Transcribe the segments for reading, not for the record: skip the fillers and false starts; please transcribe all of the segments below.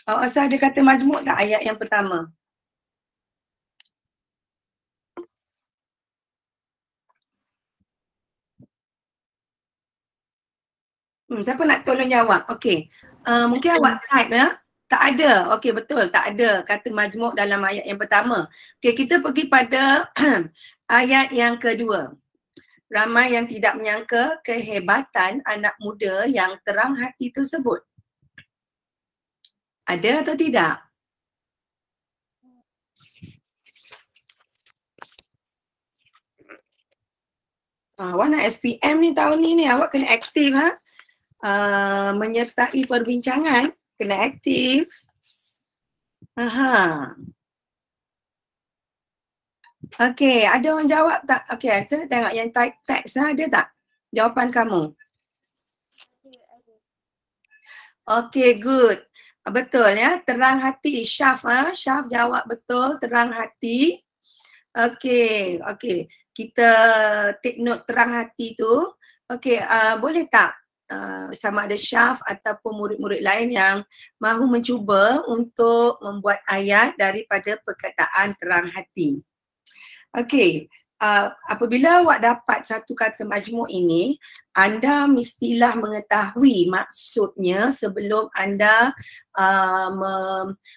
Awak rasa ada kata majmuk tak ayat yang pertama? Siapa nak tolong jawab? Okey. Mungkin awak type ya. Tak ada. Okey, betul. Tak ada kata majmuk dalam ayat yang pertama. Okey, kita pergi pada ayat yang kedua. Ramai yang tidak menyangka kehebatan anak muda yang terang hati tersebut. Ada atau tidak? Awak nak SPM ni tahun ni awak kena aktif ha. Menyertai perbincangan, kena aktif. Aha. Okey, ada orang jawab tak? Okey, saya tengok yang type text ada tak? Jawapan kamu. Okey, good. Betul ya, terang hati. Syaf Syaf jawab betul, terang hati. Okey, okey. Kita take note terang hati tu. Okey, boleh tak sama ada Syaf ataupun murid-murid lain yang mahu mencuba untuk membuat ayat daripada perkataan terang hati. Okey, apabila awak dapat satu kata majmuk ini, anda mestilah mengetahui maksudnya sebelum anda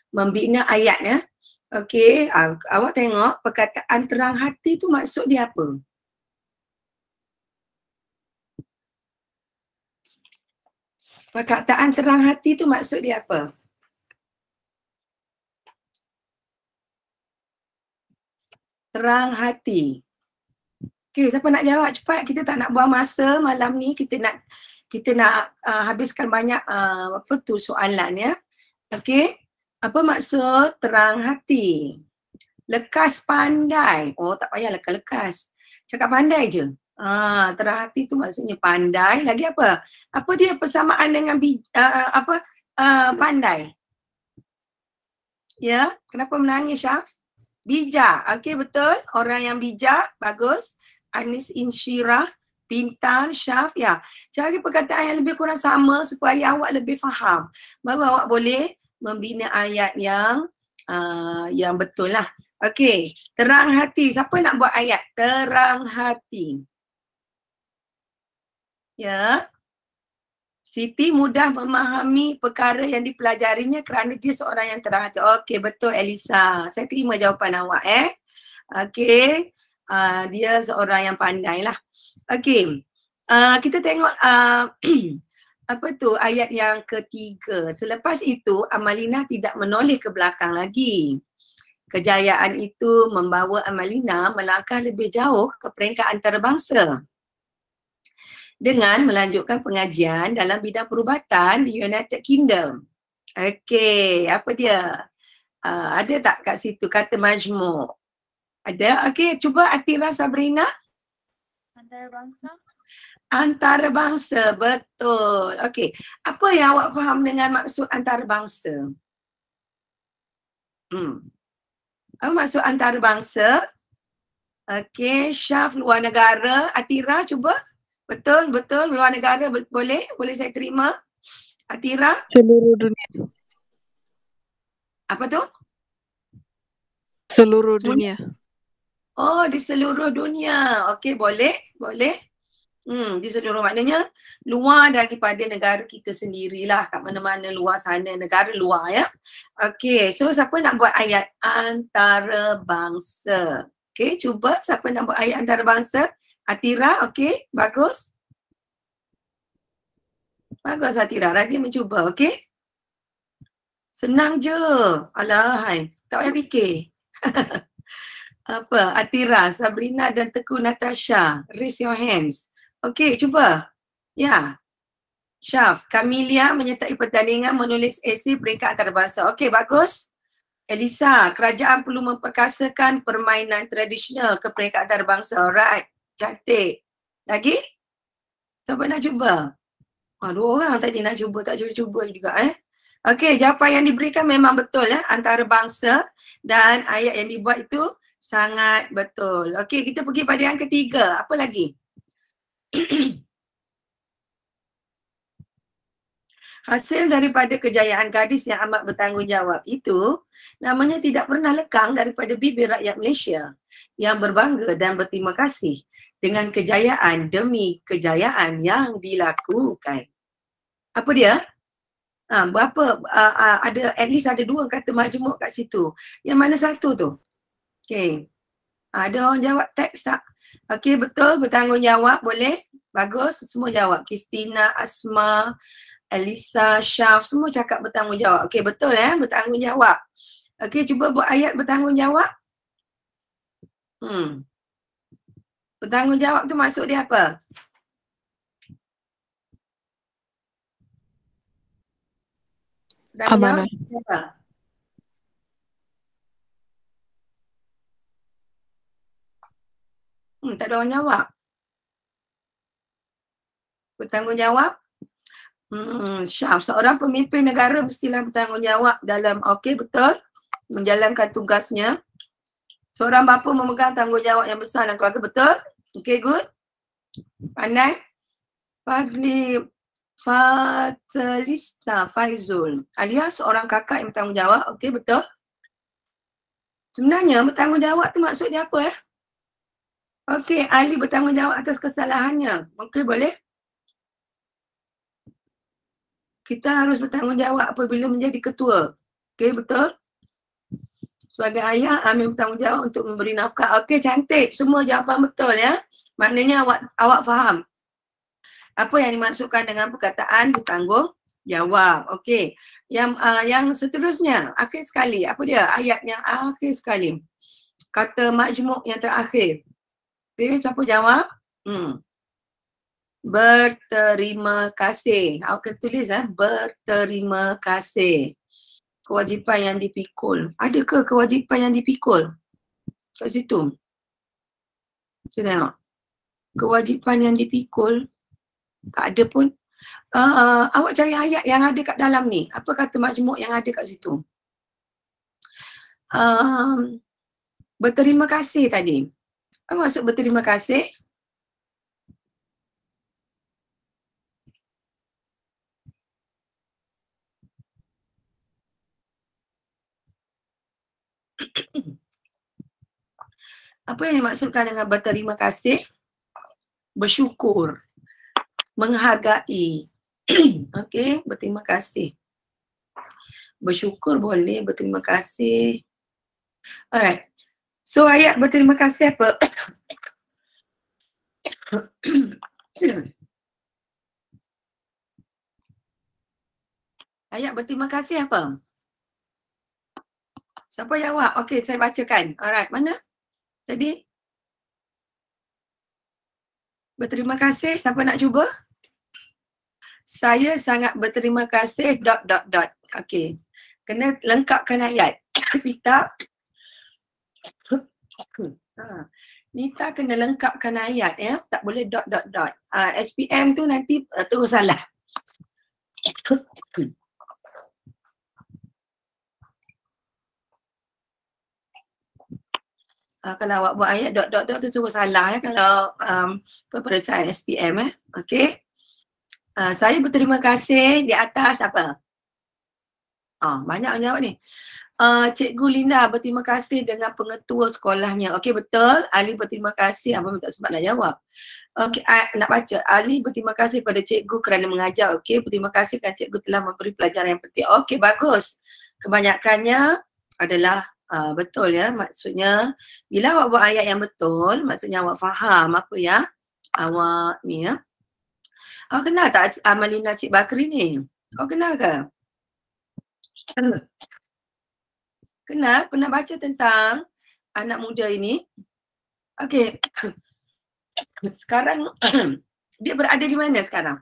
membina ayat ya. Okey, awak tengok perkataan terang hati tu maksud dia apa? Perkataan terang hati tu maksud dia apa? Terang hati. Okey, siapa nak jawab cepat? Kita tak nak buang masa malam ni. Kita nak habiskan banyak soalan ya. Okey. Apa maksud terang hati? Lekas pandai. Oh, tak payah lekas-lekas. Cakap pandai je. Terang hati tu maksudnya pandai. Lagi apa? Apa dia persamaan dengan pandai? Ya, kenapa menangis Syaf? Bijak. Okey, betul. Orang yang bijak, bagus. Anis Insyirah, pintar, Syaf. Ya, cari perkataan yang lebih kurang sama supaya awak lebih faham. Baru awak boleh membina ayat yang betul lah. Okey, terang hati. Siapa nak buat ayat? Terang hati. Ya. Siti mudah memahami perkara yang dipelajarinya kerana dia seorang yang terang hati. Okey, betul Elisa. Saya terima jawapan awak Okey. Dia seorang yang pandai lah. Okey. Kita tengok apa tu ayat yang ketiga. Selepas itu Amalina tidak menoleh ke belakang lagi. Kejayaan itu membawa Amalina melangkah lebih jauh ke peringkat antarabangsa dengan melanjutkan pengajian dalam bidang perubatan di United Kingdom. Okey, apa dia? Ada tak kat situ kata majmuk? Ada? Okey, cuba Atira Sabrina. Antarabangsa. Antarabangsa, betul. Okey, apa yang awak faham dengan maksud antarabangsa? Apa maksud antarabangsa? Okey, Syaf luar negara. Atira cuba. Betul, betul. Luar negara boleh? Boleh saya terima? Atira? Seluruh dunia. Apa tu? Seluruh dunia. Oh, di seluruh dunia. Okey, boleh? Boleh? Di seluruh maknanya luar daripada negara kita sendirilah, kat mana-mana luar sana, negara luar ya. Okey, so siapa nak buat ayat antarabangsa? Okey, cuba siapa nak buat ayat antarabangsa? Atira, okey, bagus. Bagus Atira, rajin mencuba, okey? Senang je. Alahai, tak payah fikir. Apa? Atira, Sabrina dan Teku Natasha. Raise your hands. Okey, cuba. Ya. Syaf, Kamilia menyertai pertandingan menulis esei peringkat antarabangsa. Okey, bagus. Elisa, kerajaan perlu memperkasakan permainan tradisional ke peringkat antarabangsa. Alright, cantik. Lagi? Siapa nak cuba? Dua orang tadi nak cuba, tak cuba-cuba juga Okey, jawapan yang diberikan memang betul antarabangsa dan ayat yang dibuat itu sangat betul. Okey, kita pergi pada yang ketiga. Apa lagi? Hasil daripada kejayaan gadis yang amat bertanggungjawab itu namanya tidak pernah lekang daripada bibir rakyat Malaysia yang berbangga dan berterima kasih dengan kejayaan demi kejayaan yang dilakukan. Apa dia? Berapa? Ada at least ada 2 kata majmuk kat situ. Yang mana satu tu? Okay. Ada orang jawab teks tak? Okay, betul. Bertanggungjawab boleh? Bagus. Semua jawab. Kristina, Asma, Elisa, Syaf, semua cakap bertanggungjawab. Okay, betul bertanggungjawab. Okay, cuba buat ayat bertanggungjawab. Bertanggungjawab tu maksud dia apa? Amanah. Apa? Tak ada orang jawab. Bertanggungjawab? Syaf, seorang pemimpin negara mestilah bertanggungjawab dalam, okey betul, menjalankan tugasnya. Seorang bapa memegang tanggungjawab yang besar dalam keluarga, betul? Okey, good. Pandai? Fatalista Faizul alias seorang kakak yang bertanggungjawab, okey betul? Sebenarnya bertanggungjawab tu maksud dia apa Okey, Ali bertanggungjawab atas kesalahannya. Okey, boleh? Kita harus bertanggungjawab apabila menjadi ketua. Okey, betul? Sebagai ayah, Amin bertanggungjawab untuk memberi nafkah. Okey, cantik. Semua jawapan betul ya. Maknanya awak faham apa yang dimaksudkan dengan perkataan bertanggungjawab. Okey. Yang seterusnya, akhir sekali. Apa dia? Ayat yang akhir sekali. Kata majmuk yang terakhir. Okey, siapa jawab? Berterima kasih. Awak tulis berterima kasih. Kewajipan yang dipikul. Adakah kewajipan yang dipikul? Kat situ. Saya tengok. Kewajipan yang dipikul. Tak ada pun. Awak cari ayat yang ada kat dalam ni. Apa kata majmuk yang ada kat situ? Berterima kasih tadi. Apa maksud berterima kasih? Apa yang dimaksudkan dengan berterima kasih? Bersyukur. Menghargai. Okey, berterima kasih. Bersyukur boleh, berterima kasih. Alright. So ayat berterima kasih apa? Ayat berterima kasih apa? Siapa jawab? Okey, saya bacakan. Alright, mana? Jadi berterima kasih, siapa nak cuba? Saya sangat berterima kasih ... Okey. Kena lengkapkan ayat. Nita. Nita kena lengkapkan ayat ya. Tak boleh ... SPM tu nanti terus salah. Kalau awak buat ayat ... tu terus salah ya kalau peperiksaan SPM Okey. Saya berterima kasih di atas apa? Banyak yang jawab ni. Cikgu Linda berterima kasih dengan pengetua sekolahnya. Okey, betul. Ali berterima kasih. Abang tak sempat nak jawab. Okey, nak baca. Ali berterima kasih pada cikgu kerana mengajar. Okey, berterima kasih kerana cikgu telah memberi pelajaran yang penting. Okey, bagus. Kebanyakannya adalah betul ya. Maksudnya bila awak buat ayat yang betul, maksudnya awak faham apa yang awak ni ya. Awak kenal tak Amalina Cik Bakri ni? Awak kenal ke? Kenal? Pernah baca tentang anak muda ini? Okey. Sekarang dia berada di mana sekarang?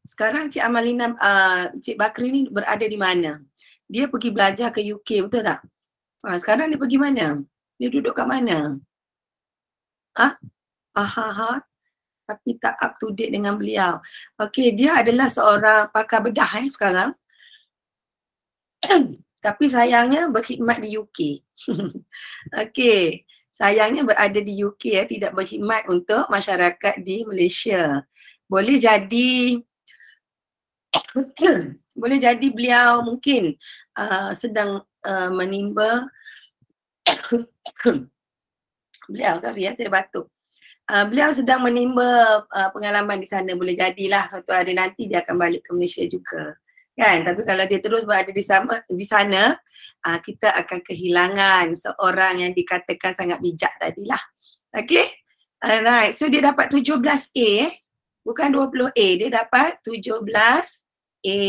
Sekarang Cik Amalina, Cik Bakri ni berada di mana? Dia pergi belajar ke UK, betul tak? Sekarang dia pergi mana? Dia duduk kat mana? Tapi tak up to date dengan beliau. Okey, dia adalah seorang pakar bedah sekarang. Tapi sayangnya berkhidmat di UK. Okey. Sayangnya berada di UK ya, tidak berkhidmat untuk masyarakat di Malaysia. Boleh jadi boleh jadi beliau mungkin sedang menimba beliau, sorry ya, saya batuk. Beliau sedang menimba pengalaman di sana, boleh jadilah suatu hari nanti dia akan balik ke Malaysia juga. Kan? Tapi kalau dia terus berada di sana, kita akan kehilangan seorang yang dikatakan sangat bijak tadilah. Okay? Alright, so dia dapat 17A bukan 20A, dia dapat 17A.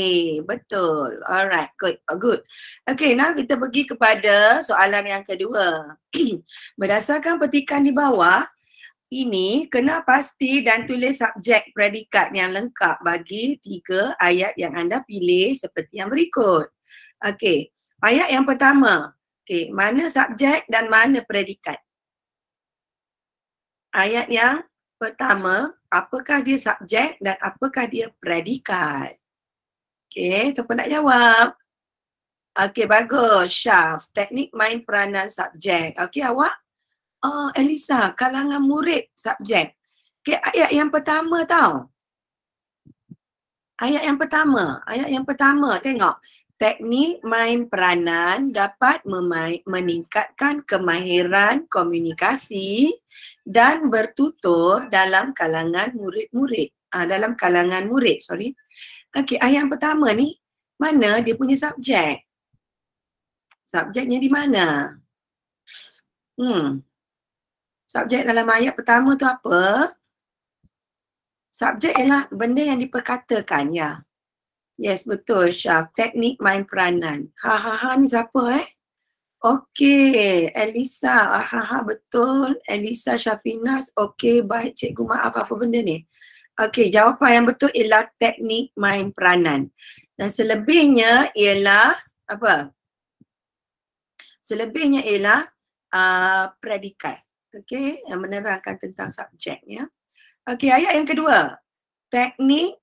Betul. Alright, good. Good. Okay, now kita pergi kepada soalan yang kedua. Berdasarkan petikan di bawah, ini kena pasti dan tulis subjek predikat yang lengkap bagi 3 ayat yang anda pilih seperti yang berikut. Okey, ayat yang pertama. Okey, mana subjek dan mana predikat? Ayat yang pertama, apakah dia subjek dan apakah dia predikat? Okey, siapa nak jawab? Okey, bagus. Syaf, teknik main peranan subjek. Okey, awak? Elisa, kalangan murid subjek. Okay, ayat yang pertama tau. Ayat yang pertama tengok. Teknik main peranan dapat meningkatkan kemahiran komunikasi dan bertutur dalam kalangan murid-murid. Dalam kalangan murid, sorry. Okay, ayat yang pertama ni, mana dia punya subjek? Subjeknya di mana? Subjek dalam ayat pertama tu apa? Subjek ialah benda yang diperkatakan, ya. Yes, betul Syaf. Teknik main peranan. Ni siapa Okey, Elisa. Betul. Elisa Syafinas. Okey, baik cikgu, maaf apa benda ni? Okey, jawapan yang betul ialah teknik main peranan. Dan selebihnya ialah apa? Selebihnya ialah predikat. Okey, yang menerangkan tentang subjeknya. Okey, ayat yang kedua. Teknik,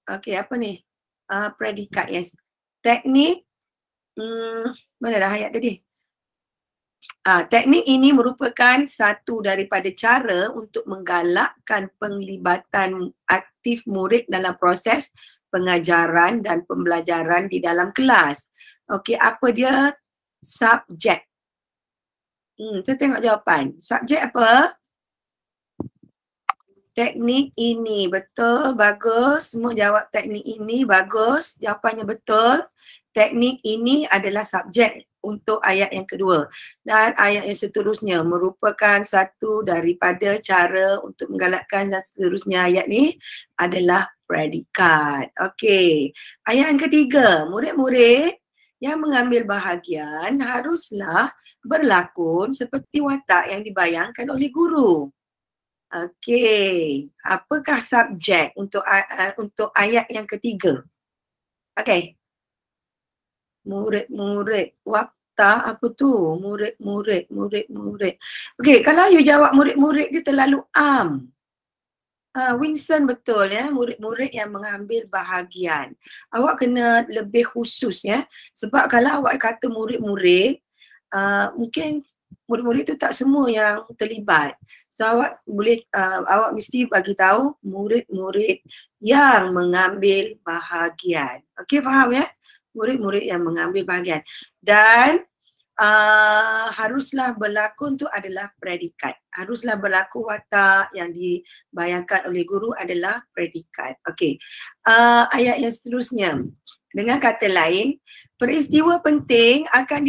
okey apa ni? Predikat, yes. Teknik, mana dah ayat tadi? Teknik ini merupakan satu daripada cara untuk menggalakkan penglibatan aktif murid dalam proses pengajaran dan pembelajaran di dalam kelas. Okey, apa dia? Subjek. Saya tengok jawapan. Subjek apa? Teknik ini. Betul, bagus. Semua jawab teknik ini, bagus. Jawapannya betul. Teknik ini adalah subjek untuk ayat yang kedua. Dan ayat yang seterusnya merupakan satu daripada cara untuk menggalakkan, dan seterusnya ayat ni adalah predikat. Okey. Ayat yang ketiga, murid-murid yang mengambil bahagian haruslah berlakon seperti watak yang dibayangkan oleh guru. Okey, apakah subjek untuk ayat yang ketiga? Okey. Murid-murid, watak apa tu? Murid-murid. Okey, kalau you jawab murid-murid dia terlalu am. Winston betul ya, murid-murid yang mengambil bahagian. Awak kena lebih khusus ya. Sebab kalau awak kata murid-murid, mungkin murid-murid tu tak semua yang terlibat. So awak boleh, awak mesti bagi tahu murid-murid yang mengambil bahagian. Okey, faham ya? Murid-murid yang mengambil bahagian. Dan haruslah berlakon tu adalah predikat. Haruslah berlaku watak yang dibayangkan oleh guru adalah predikat. Okey. Ayat yang seterusnya. Dengan kata lain, peristiwa penting akan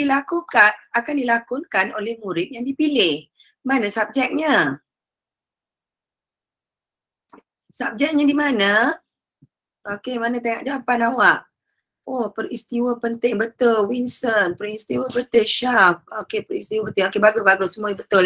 dilakonkan oleh murid yang dipilih. Mana subjeknya? Subjeknya di mana? Okey, mana tengok jawapan awak? Oh, peristiwa penting, betul Winston. Peristiwa penting, Syaf. Okey, peristiwa penting. Okey, bagus. Semua betul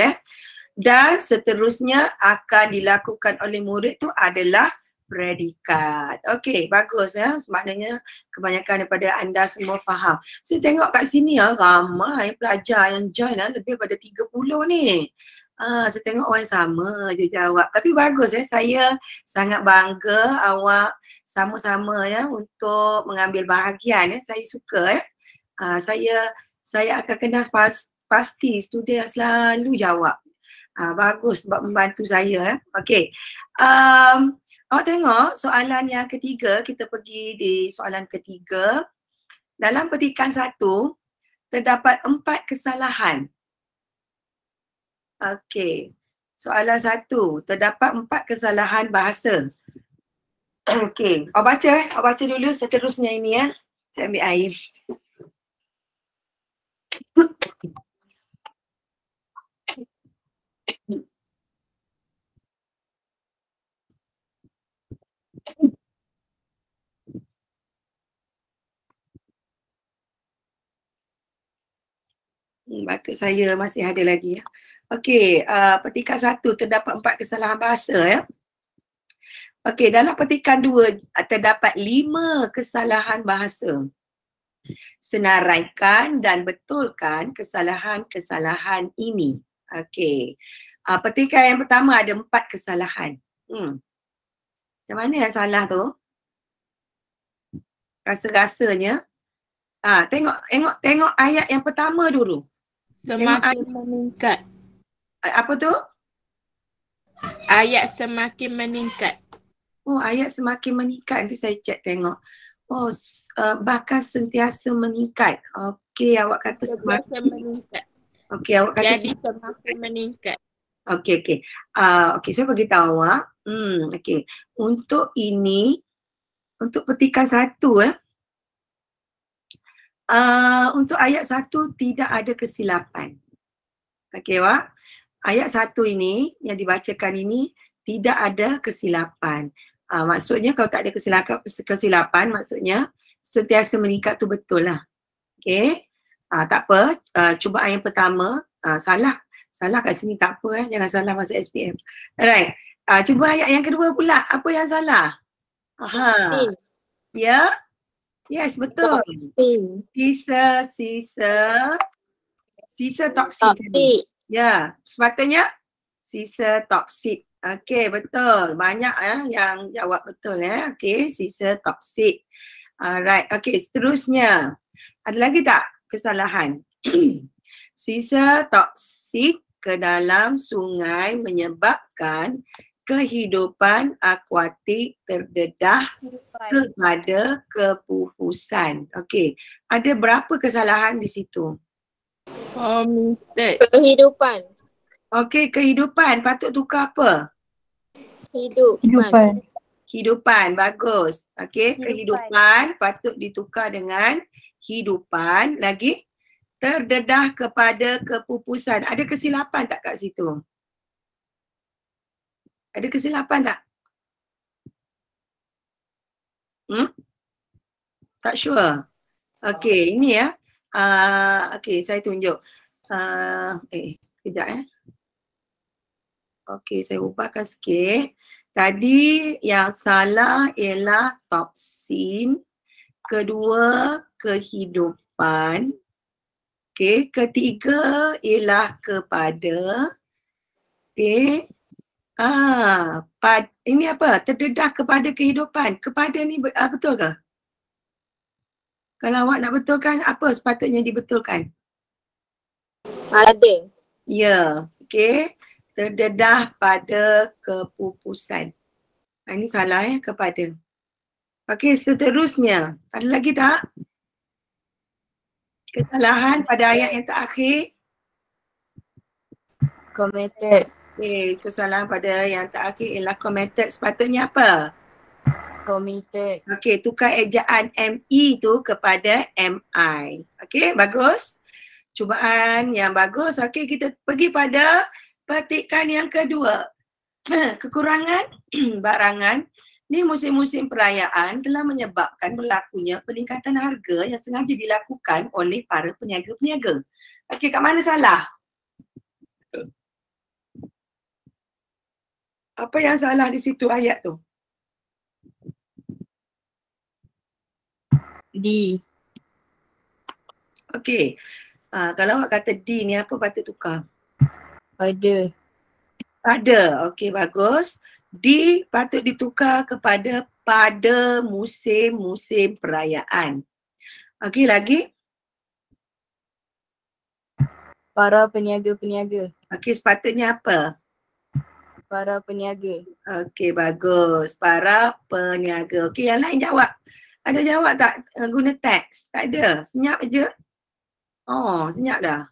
Dan seterusnya akan dilakukan oleh murid tu adalah predikat. Okey, bagus Maknanya kebanyakan daripada anda semua faham. Saya tengok kat sini ramai pelajar yang join lebih pada 30 ni. Saya tengok orang sama je jawab. Tapi bagus saya sangat bangga awak sama-sama untuk mengambil bahagian Saya suka saya akan kenal pasti student yang selalu jawab. Bagus sebab membantu saya. Okey. Awak tengok soalan yang ketiga, kita pergi di soalan ketiga. Dalam petikan 1, terdapat 4 kesalahan. Okey. Soalan 1, terdapat 4 kesalahan bahasa. Okey. Awak baca dulu seterusnya ini ya. Saya ambil air. Batuk saya masih ada lagi ya. Okey, petikan 1 terdapat 4 kesalahan bahasa ya. Okey, dalam petikan 2 terdapat 5 kesalahan bahasa. Senaraikan dan betulkan kesalahan-kesalahan ini. Okey. Petikan yang pertama ada 4 kesalahan. Macam mana yang salah tu? Rasa-rasanya. Tengok ayat yang pertama dulu. Semakin meningkat. Apa tu? Ayat semakin meningkat. Oh, ayat semakin meningkat. Nanti saya cek tengok. Oh, bahkan sentiasa meningkat. Okey, awak kata semakin meningkat. Okey, awak kata jadi semakin meningkat. Okey. Okey, saya bagi tahu awak. Okey. Untuk ini, untuk petikan 1 untuk ayat 1 tidak ada kesilapan. Okey, awak. Ayat 1 ini yang dibacakan ini tidak ada kesilapan. Maksudnya kalau tak ada kesilapan maksudnya sentiasa meningkat tu betul lah. Okey. Tak apa, cubaan yang pertama salah kat sini tak apa jangan salah masa SPM. Alright. Cuba ayat yang kedua pula, apa yang salah? Ya. Yes, betul. Sisa toksin. Ya, sepatutnya sisa toksid. Okey, betul. Banyak yang jawab betul ya. Okey, sisa toksid. Alright, okey, seterusnya. Ada lagi tak kesalahan? Sisa toksid ke dalam sungai menyebabkan kehidupan akuatik terdedah kepada kepupusan. Okey, ada berapa kesalahan di situ? Kehidupan. Okey, kehidupan. Patut tukar apa? Hidupan, bagus. Okey, kehidupan patut ditukar dengan hidupan. Lagi, terdedah kepada kepupusan. Ada kesilapan tak kat situ? Ada kesilapan tak? Tak sure. Okey, ini ya. Okey, saya tunjuk. Kejap Okey, saya ubahkan sikit. Tadi yang salah ialah toksin. Kedua, kehidupan. Okey, ketiga ialah kepada. Okey. Ini apa? Terdedah kepada kehidupan. Kepada ni betul ke? Kalau awak nak betulkan, apa sepatutnya dibetulkan? Ada. Ya, okey. Terdedah pada kepupusan. Ini salah kepada. Okey, seterusnya. Ada lagi tak? Kesalahan pada ayat yang terakhir. Committed. Okey, kesalahan pada yang terakhir ialah committed. Sepatutnya apa? Committed. Okey, tukar ejaan ME tu kepada MI. Okey, bagus. Cubaan yang bagus. Okey, kita pergi pada petikan yang kedua. Kekurangan barangan ni musim-musim perayaan telah menyebabkan berlakunya peningkatan harga yang sengaja dilakukan oleh para peniaga-peniaga. Okey, kat mana salah? Apa yang salah di situ ayat tu? D. Okey. Kalau awak kata D ni apa patut tukar? Ada. Okey, bagus. D patut ditukar kepada pada musim-musim perayaan. Okey, lagi? Para peniaga-peniaga. Okey, sepatutnya apa? Para peniaga. Okey, bagus. Para peniaga. Okey, yang lain jawab. Ada jawab tak guna teks? Tak ada. Senyap je. Oh, senyap dah.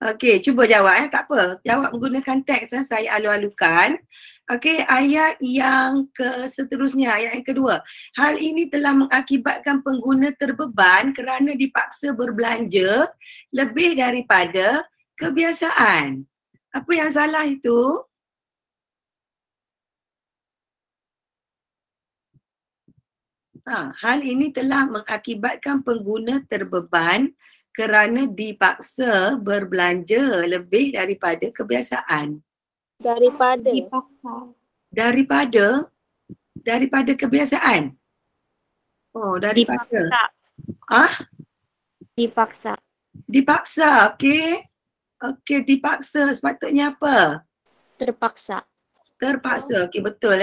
Okey, cuba jawab tak apa. Jawab menggunakan teks saya alu-alukan. Okey, ayat yang seterusnya, ayat yang kedua. Hal ini telah mengakibatkan pengguna terbeban kerana dipaksa berbelanja lebih daripada kebiasaan. Apa yang salah itu? Hal ini telah mengakibatkan pengguna terbeban kerana dipaksa berbelanja lebih daripada kebiasaan. Daripada. Dipaksa. Daripada kebiasaan. Oh, daripada. Dipaksa. Dipaksa, okey. Okey, dipaksa sepatutnya apa? Terpaksa. Terpaksa, okey betul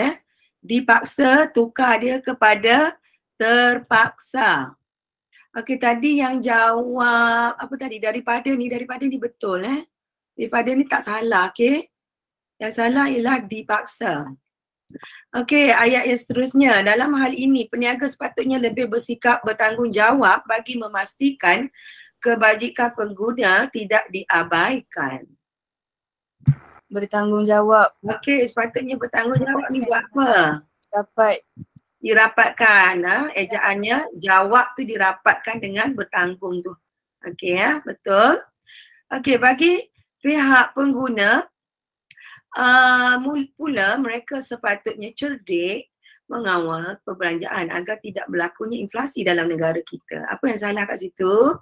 Dipaksa, tukar dia kepada terpaksa. Okey, tadi yang jawab apa tadi? Daripada ni betul Daripada ni tak salah, okey. Yang salah ialah dipaksa. Okey, ayat yang seterusnya. Dalam hal ini, peniaga sepatutnya lebih bersikap bertanggungjawab bagi memastikan kebajikan pengguna tidak diabaikan. Bertanggungjawab. Okey, sepatutnya bertanggungjawab ni buat apa? Dapat. Dirapatkan, ejaannya jawab tu dirapatkan dengan bertanggung tu. Okey betul. Okey, bagi pihak pengguna, pula mereka sepatutnya cerdik mengawal perbelanjaan agar tidak berlakunya inflasi dalam negara kita. Apa yang salah kat situ?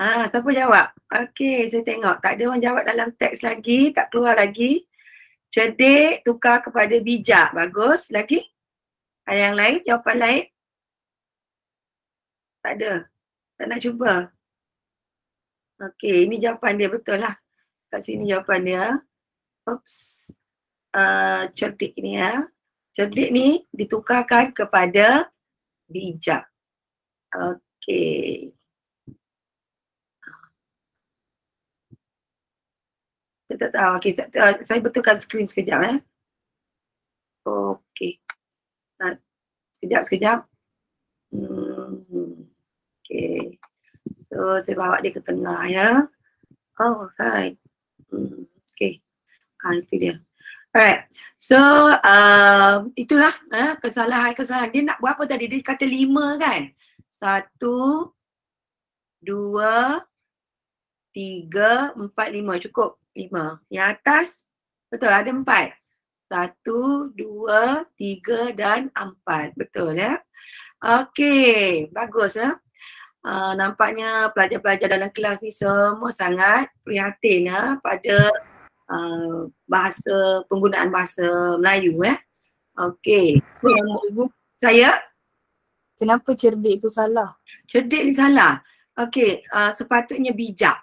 Siapa jawab? Okey, saya tengok tak ada orang jawab dalam teks lagi, tak keluar lagi. Cerdik tukar kepada bijak. Bagus. Lagi? Ada yang lain? Jawapan lain? Tak ada. Tak nak cuba. Okey, ini jawapan dia betul lah. Kat sini jawapan dia. Oops. Cerdik ni Cerdik ni ditukarkan kepada bijak. Okey. Saya tak tahu. Okey, saya betulkan skrin sekejap Okey. Sekejap. Okey. So, saya bawa dia ke tengah Oh, right. Okey. Itu dia. Alright. So, itulah kesalahan-kesalahan. Dia nak buat apa tadi? Dia kata 5 kan? 1, 2, 3, 4, 5. Cukup 5. Yang atas, betul ada 4. 1, 2, 3 dan 4. Betul Okey, bagus nampaknya pelajar-pelajar dalam kelas ni semua sangat prihatin pada penggunaan bahasa Melayu Okey. Saya? Kenapa cerdik itu salah? Cerdik ni salah. Okey, sepatutnya bijak.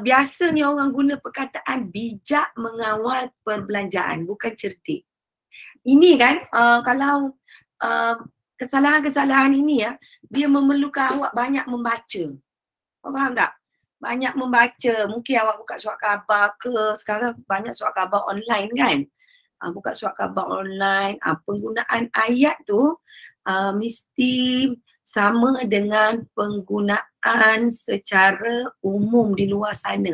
Biasanya orang guna perkataan bijak mengawal perbelanjaan, bukan cerdik. Ini kan kalau kesalahan-kesalahan ini dia memerlukan awak banyak membaca. Awak faham tak? Banyak membaca. Mungkin awak buka surat khabar ke, sekarang banyak surat khabar online kan. Buka surat khabar online. Penggunaan ayat tu mesti sama dengan penggunaan secara umum di luar sana.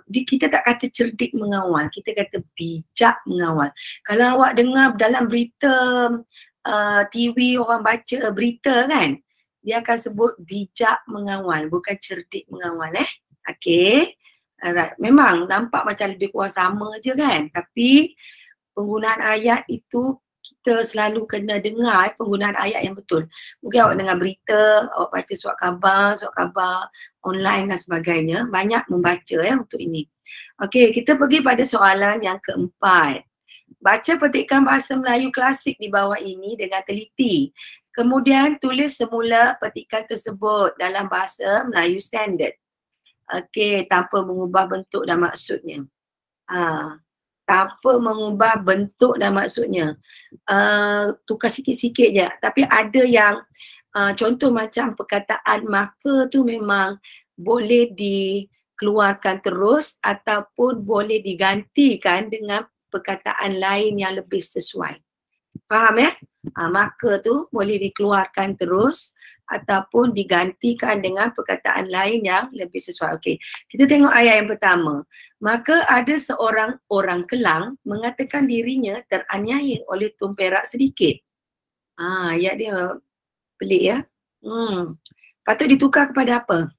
Kita tak kata cerdik mengawal, kita kata bijak mengawal. Kalau awak dengar dalam berita TV orang baca berita kan, dia akan sebut bijak mengawal, bukan cerdik mengawal Okey. Alright. Memang nampak macam lebih kurang sama je kan, tapi penggunaan ayat itu kita selalu kena dengar penggunaan ayat yang betul. Mungkin awak dengar berita, awak baca surat khabar online dan sebagainya. Banyak membaca untuk ini. Okey, kita pergi pada soalan yang keempat. Baca petikan bahasa Melayu klasik di bawah ini dengan teliti. Kemudian tulis semula petikan tersebut dalam bahasa Melayu standard. Okey, tanpa mengubah bentuk dan maksudnya. Tanpa mengubah bentuk dan maksudnya. Tukar sikit-sikit je. Tapi ada yang contoh macam perkataan maka tu memang boleh dikeluarkan terus ataupun boleh digantikan dengan perkataan lain yang lebih sesuai. Faham ya? Maka tu boleh dikeluarkan terus ataupun digantikan dengan perkataan lain yang lebih sesuai. Okey, kita tengok ayat yang pertama. Maka ada seorang orang Kelang mengatakan dirinya teraniaya oleh Tun Perak sedikit. Ayat dia pelik ya. Patut ditukar kepada apa?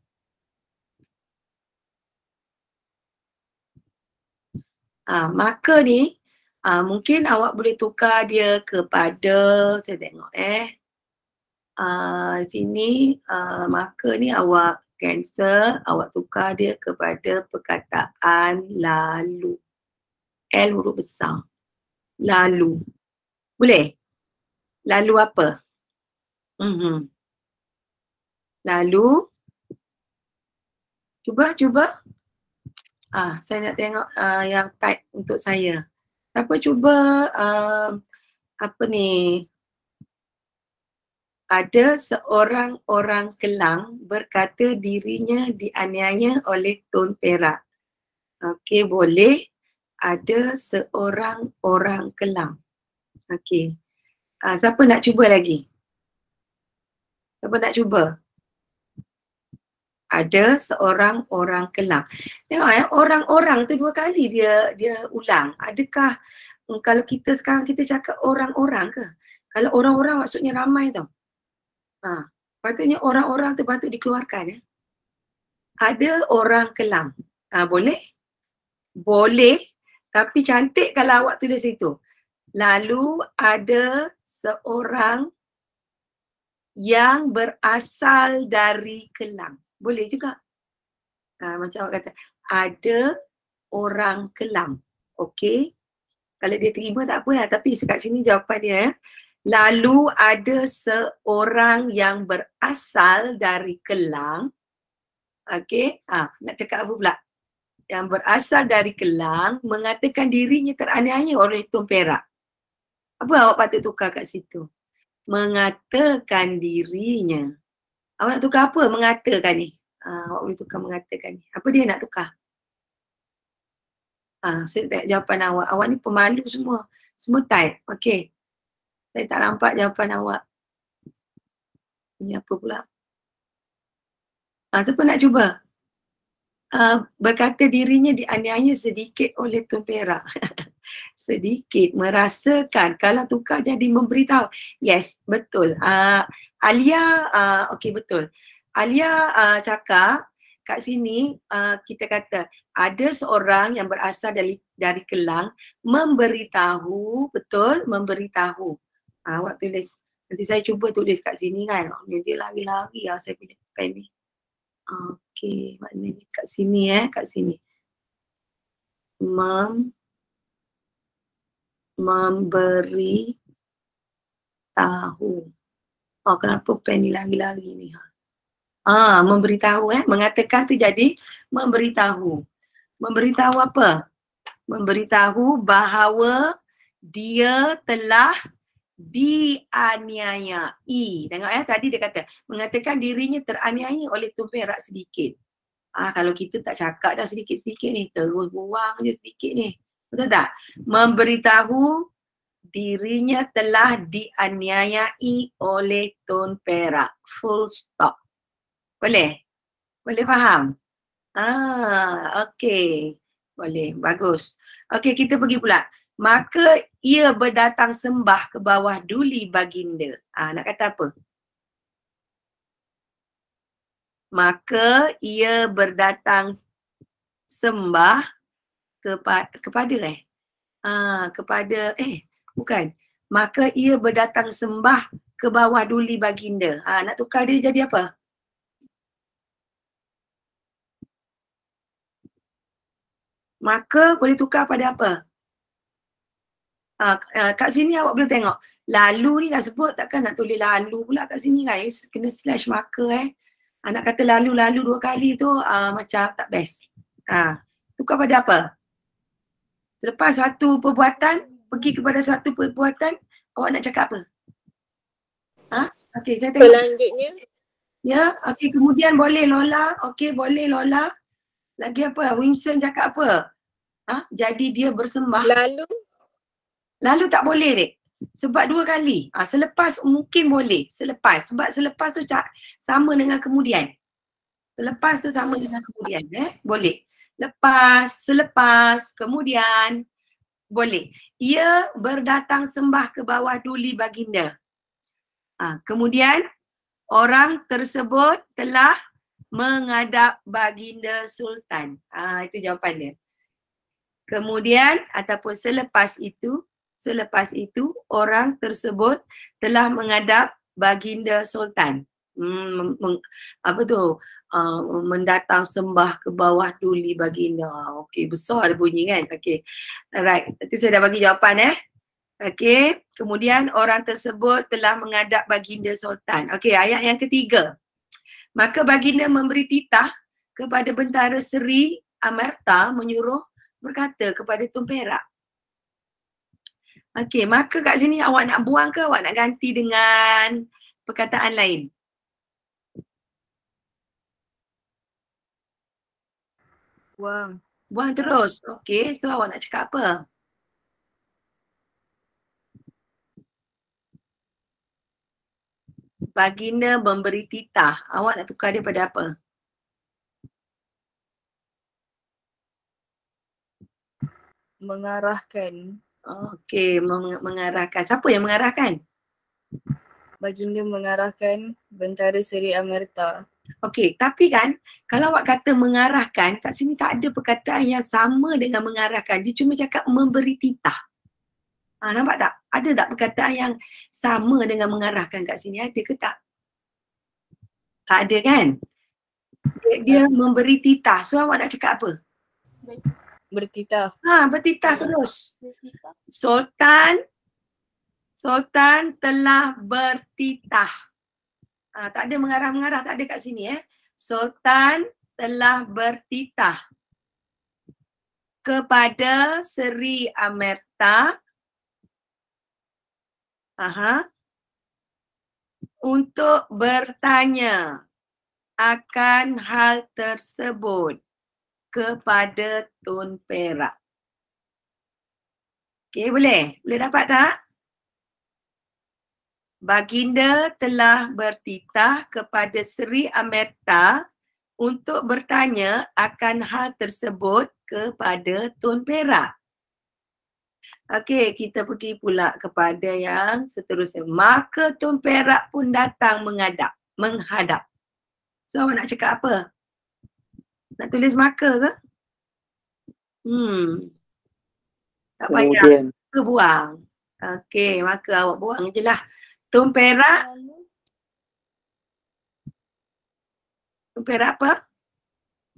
Maka ni mungkin awak boleh tukar dia kepada, saya tengok sini maka ni awak cancel, awak tukar dia kepada perkataan lalu. L huruf besar. Lalu. Boleh? Lalu apa? Lalu cuba. Saya nak tengok yang type untuk saya. Siapa cuba apa ni? Ada seorang orang Kelang berkata dirinya dianiaya oleh Tun Perak. Okey, boleh. Ada seorang orang Kelang. Okey. Siapa nak cuba lagi? Siapa nak cuba? Ada seorang orang Kelang. Tengok ya, orang-orang tu 2 kali dia ulang. Adakah kalau kita sekarang kita cakap orang-orang ke? Kalau orang-orang maksudnya ramai tau. Patutnya orang-orang tu patut dikeluarkan ya. Ada orang Kelang. Boleh? Boleh. Tapi cantik kalau awak tulis itu. Lalu ada seorang yang berasal dari Kelang. Boleh juga. Macam awak kata, ada orang Kelang. Okey. Kalau dia terima tak apalah. Tapi kat sini jawapan dia ya. Lalu ada seorang yang berasal dari Kelang. Okey. Nak cakap apa pula? Yang berasal dari Kelang mengatakan dirinya teraniaya oleh Tun Perak. Apa awak patut tukar kat situ? Mengatakan dirinya. Awak nak tukar apa mengatakan ni? Awak boleh tukar mengatakan ni. Apa dia nak tukar? Saya tengok jawapan awak. Awak ni pemalu semua. Semua type. Okey. Saya tak nampak jawapan awak. Ini apa pula? Siapa nak cuba? Berkata dirinya dianiaya sedikit oleh Tun Perak. Sedikit, merasakan. Kalau tukar jadi memberitahu. Yes, betul. Alia, okey betul. Alia cakap kat sini kita kata ada seorang yang berasal dari Kelang memberitahu, betul, memberitahu. Awak tulis, nanti saya cuba tulis kat sini kan. Dia lari-lari saya punya pen ni. Okey, maknanya kat sini kat sini. Memberi tahu. Kenapa pen ni lari-lari ni? Memberitahu mengatakan tu jadi memberitahu. Memberitahu apa? Memberitahu bahawa dia telah dianiayai. Tengok tadi dia kata mengatakan dirinya teraniaya oleh Tun Perak sedikit. Kalau kita tak cakap dah sedikit-sedikit ni, terus buang je sedikit ni. Betul tak? Memberitahu dirinya telah dianiayai oleh Tun Perak. Full stop. Boleh? Boleh faham? Okey. Boleh, bagus. Okey, kita pergi pula. Maka ia berdatang sembah ke bawah duli baginda. Nak kata apa? Maka ia berdatang sembah kepada bukan. Maka ia berdatang sembah ke bawah duli baginda. Nak tukar dia jadi apa? Maka boleh tukar pada apa? Kat sini awak boleh tengok. Lalu ni dah sebut, takkan nak tulis lalu pula kat sini kan. Kena slash marker Nak kata lalu-lalu 2 kali tu macam tak best. Tukar pada apa? Selepas satu perbuatan, pergi kepada satu perbuatan, awak nak cakap apa? Okey, saya tengok. Selanjutnya. Ya, okey, kemudian boleh Lola. Okey, boleh Lola. Lagi apa? Winston cakap apa? Jadi dia bersembah. Lalu tak boleh dek. Sebab 2 kali. Selepas mungkin boleh. Selepas. Sebab selepas tu sama dengan kemudian. Selepas tu sama dengan kemudian. Boleh. Lepas, selepas, kemudian. Boleh. Ia berdatang sembah ke bawah duli baginda. Kemudian orang tersebut telah menghadap baginda Sultan. Itu jawapan dia. Kemudian ataupun selepas itu orang tersebut telah menghadap baginda Sultan. Mendatang sembah ke bawah duli baginda. Okey, besar bunyi kan. Okey. Alright, nanti saya dah bagi jawapan Okey, kemudian orang tersebut telah menghadap baginda Sultan. Okey, ayat yang ketiga. Maka baginda memberi titah kepada bentara Seri Amerta menyuruh berkata kepada Tun Perak. Okey, maka kat sini awak nak buang ke awak nak ganti dengan perkataan lain? Buang. Buang terus. Okey, so awak nak cakap apa? Baginda memberi titah. Awak nak tukar dia pada apa? Mengarahkan. Okey, mengarahkan. Siapa yang mengarahkan? Baginda mengarahkan bentara Seri Amerta. Okey, tapi kan kalau awak kata mengarahkan, kat sini tak ada perkataan yang sama dengan mengarahkan. Dia cuma cakap memberi titah. Nampak tak? Ada tak perkataan yang sama dengan mengarahkan kat sini? Ada ke tak? Tak ada kan? Dia memberi titah. So awak nak cakap apa? Bertitah. Bertitah terus. Sultan telah bertitah. Tak ada mengarah-mengarah, tak ada kat sini Sultan telah bertitah kepada Seri Amerta untuk bertanya akan hal tersebut kepada Tun Perak. Okey, boleh? Boleh dapat tak? Baginda telah bertitah kepada Seri Amerta untuk bertanya akan hal tersebut kepada Tun Perak. Okey, kita pergi pula kepada yang seterusnya. Maka Tun Perak pun datang menghadap. So awak nak cakap apa? Nak tulis maka ke? Tak payah. Ke buang. Okey, maka awak buang je lah. Tun Perak apa?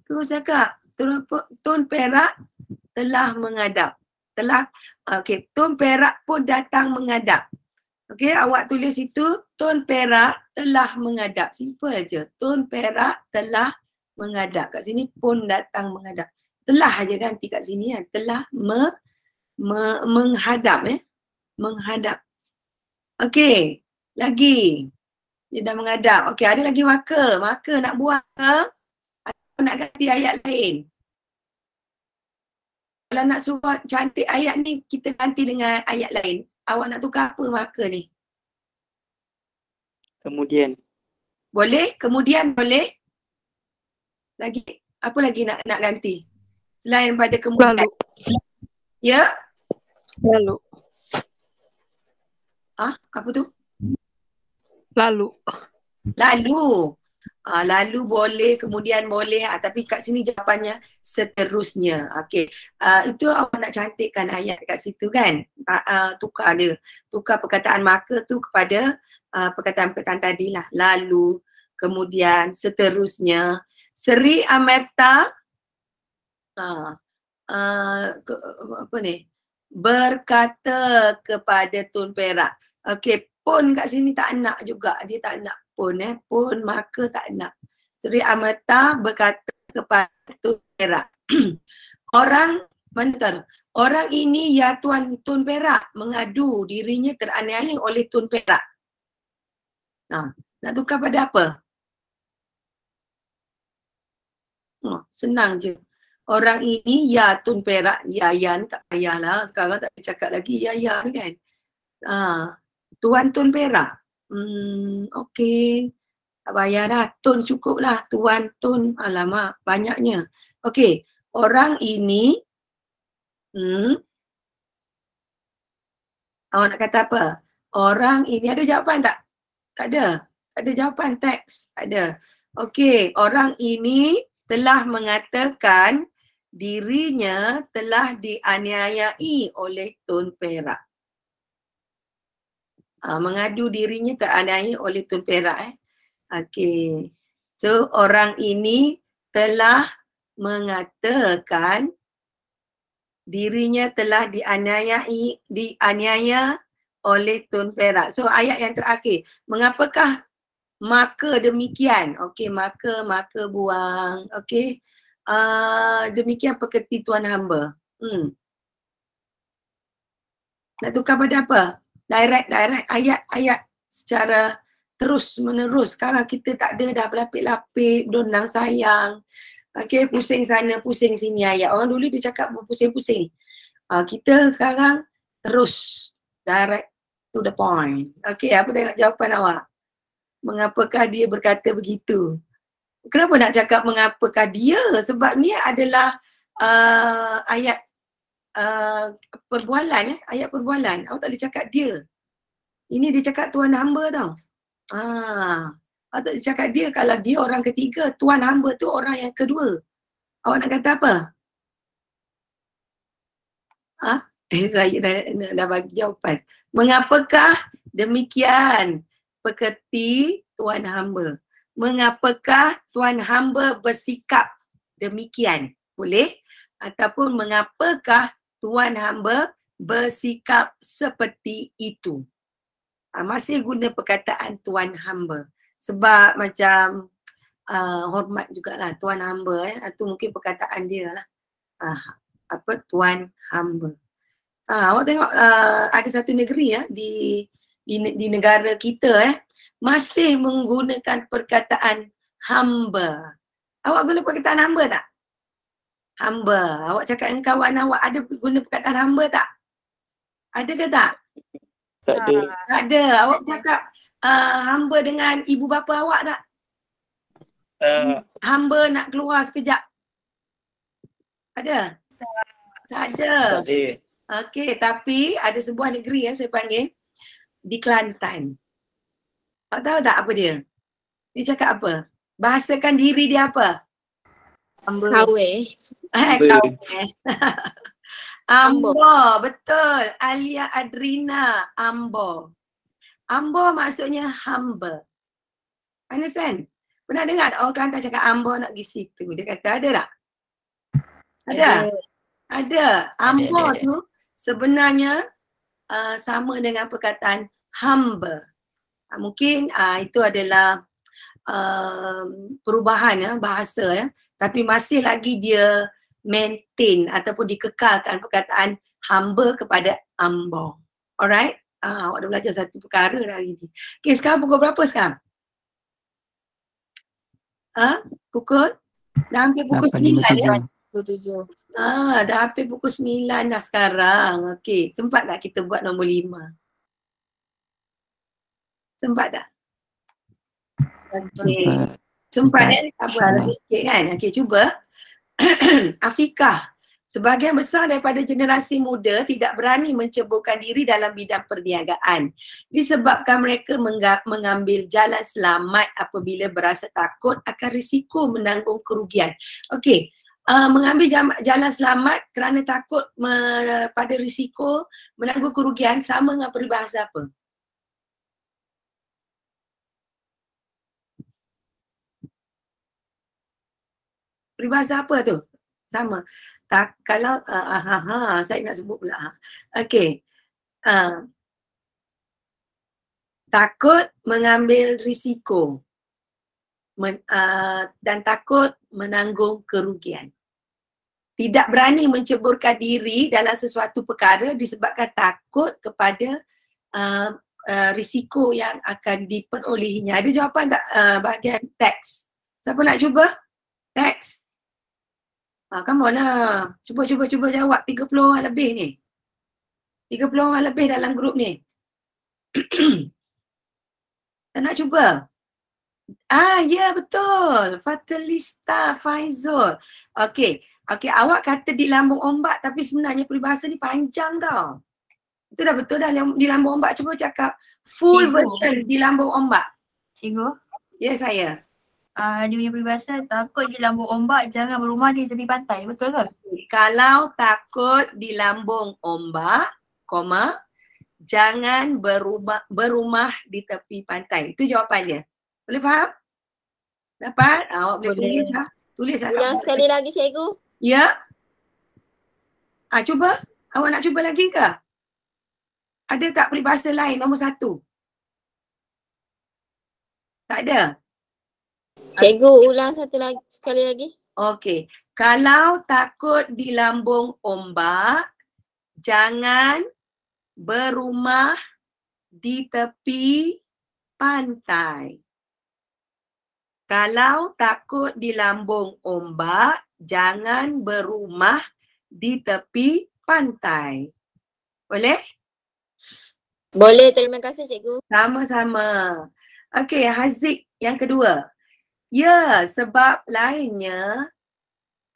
Terus cakap. Tun Perak telah menghadap. Tun Perak pun datang menghadap. Okey, awak tulis itu Tun Perak telah menghadap. Simple aja. Tun Perak telah menghadap. Kat sini pun datang menghadap. Telah aja ganti kat sini Telah menghadap menghadap. Okey, lagi. Dia dah menghadap. Okey, ada lagi maka. Maka nak buang ke? Atau nak ganti ayat lain? Kalau nak suruh cantik ayat ni, kita ganti dengan ayat lain. Awak nak tukar apa maka ni? Kemudian. Boleh? Kemudian boleh? Lagi? Apa lagi nak ganti? Selain pada kemudian. Lalu. Ya? Lalu. Apa tu? Lalu. Lalu boleh, kemudian boleh. Tapi kat sini jawapannya seterusnya. Okey. Itu awak nak cantikkan ayat kat situ kan? Tukar dia. Tukar perkataan maka tu kepada perkataan-perkataan tadi lah. Lalu, kemudian, seterusnya. Seri Amerta berkata kepada Tun Perak. Okey, pun kat sini tak nak juga. Dia tak nak pun pun maka tak nak. Seri Amerta berkata kepada Tun Perak. Orang ini ya Tuan Tun Perak mengadu dirinya teraniaya oleh Tun Perak. Nak tukar pada apa? Senang je. Orang ini ya Tun Perak, ya ni tak payahlah. Sekarang tak cakap lagi ya ni kan. Tuan Tun Perak. Okey. Tak payah dah. Tun cukup lah. Tuan Tun. Alamak, banyaknya. Okey. Orang ini. Awak nak kata apa? Orang ini ada jawapan tak? Tak ada. Tak ada jawapan teks. Tak ada. Okey. Orang ini telah mengatakan dirinya telah dianiayai oleh Tun Perak. Mengadu dirinya teraniaya oleh Tun Perak. Okey. So orang ini telah mengatakan dirinya telah dianiaya oleh Tun Perak. So ayat yang terakhir. Mengapakah maka demikian? Okey, maka buang. Okey. Demikian pekerti tuan hamba. Nak tukar pada apa? Direct ayat secara terus menerus. Sekarang kita tak ada dah berlapik-lapik, donang sayang. Okey, pusing sana, pusing sini ayat. Orang dulu dia cakap berpusing-pusing. Kita sekarang terus direct to the point. Okey, apa tengok jawapan awak? Mengapakah dia berkata begitu? Kenapa nak cakap mengapakah dia? Sebab ni adalah ayat perbualan. Ayat perbualan. Awak tak boleh cakap dia. Ini dia cakap tuan hamba tau. Awak tak boleh cakap dia. Kalau dia orang ketiga, tuan hamba tu orang yang kedua. Awak nak kata apa? Saya dah bagi jawapan. Mengapakah demikian pekerti tuan hamba? Mengapakah tuan hamba bersikap demikian? Boleh? Ataupun mengapakah tuan hamba bersikap seperti itu? Masih guna perkataan tuan hamba. Sebab macam hormat jugalah tuan hamba. Itu mungkin perkataan dia lah. Tuan hamba. Awak tengok ada satu negeri di negara kita masih menggunakan perkataan hamba. Awak guna perkataan hamba tak? Hamba. Awak cakap dengan kawan awak ada guna perkataan hamba tak? Ada ke tak? Tak ada. Tak ada. Awak cakap hamba dengan ibu bapa awak tak? Hamba nak keluar sekejap. Ada? Tak ada. Tak ada. Okey, tapi ada sebuah negeri yang saya panggil di Kelantan. Awak tahu tak apa dia? Dia cakap apa? Bahasakan diri dia apa? Kawe. Ambo, betul. Alia Adrina, Ambo. Ambo maksudnya hamba. Understand? Pernah dengar tak orang Kelantan cakap Ambo nak pergi situ? Dia kata ada tak? Ada? Ada. Ambo tu sebenarnya sama dengan perkataan hamba. Mungkin itu adalah perubahan bahasa tapi masih lagi dia maintain ataupun dikekalkan perkataan hamba kepada ambo. Alright? Awak dah belajar satu perkara dah hari ni. Okay, sekarang pukul berapa sekarang? Pukul? Dah hampir pukul 9 ya? 27. Dah hampir pukul 9 dah sekarang. Okay, sempat tak kita buat nombor 5? Sempat tak? Okay. Sempat apa lebih sikit kan? Okay, cuba. Afikah. Sebahagian besar daripada generasi muda tidak berani menceburkan diri dalam bidang perniagaan disebabkan mereka mengambil jalan selamat apabila berasa takut akan risiko menanggung kerugian. Okey, mengambil jalan selamat kerana takut pada risiko menanggung kerugian sama dengan peribahasa apa? Peribahasa apa tu? Sama. Kalau saya nak sebut pula. Okey. Takut mengambil risiko dan takut menanggung kerugian. Tidak berani menceburkan diri dalam sesuatu perkara disebabkan takut kepada risiko yang akan diperolehinya. Ada jawapan tak bahagian teks? Siapa nak cuba? Teks. Come on lah. Cuba jawab 30 orang lebih ni. 30 orang lebih dalam grup ni. Tak nak cuba? Ya betul. Fatalista Faizul. Okey, awak kata di lambung ombak tapi sebenarnya peribahasa ni panjang tau. Itu dah betul dah di lambung ombak. Cuba cakap full Cikgu. version di lambung ombak. Cikgu, Ya saya. dia punya peribahasa takut di lambung ombak jangan berumah di tepi pantai. Betul ke? Kalau takut di lambung ombak, jangan berumah di tepi pantai. Itu jawapannya. Boleh faham? Dapat? Awak boleh tulis lah. Tulis lah. Ulang sekali lagi cikgu. Ya? Cuba. Awak nak cuba lagi ke? Ada tak peribahasa lain nombor 1? Tak ada? Cikgu ulang sekali lagi. Okey. Kalau takut di lambung ombak, jangan berumah di tepi pantai. Kalau takut di lambung ombak, jangan berumah di tepi pantai. Boleh? Boleh, terima kasih cikgu. Sama-sama. Okey, Haziq yang kedua. Ya, sebab lainnya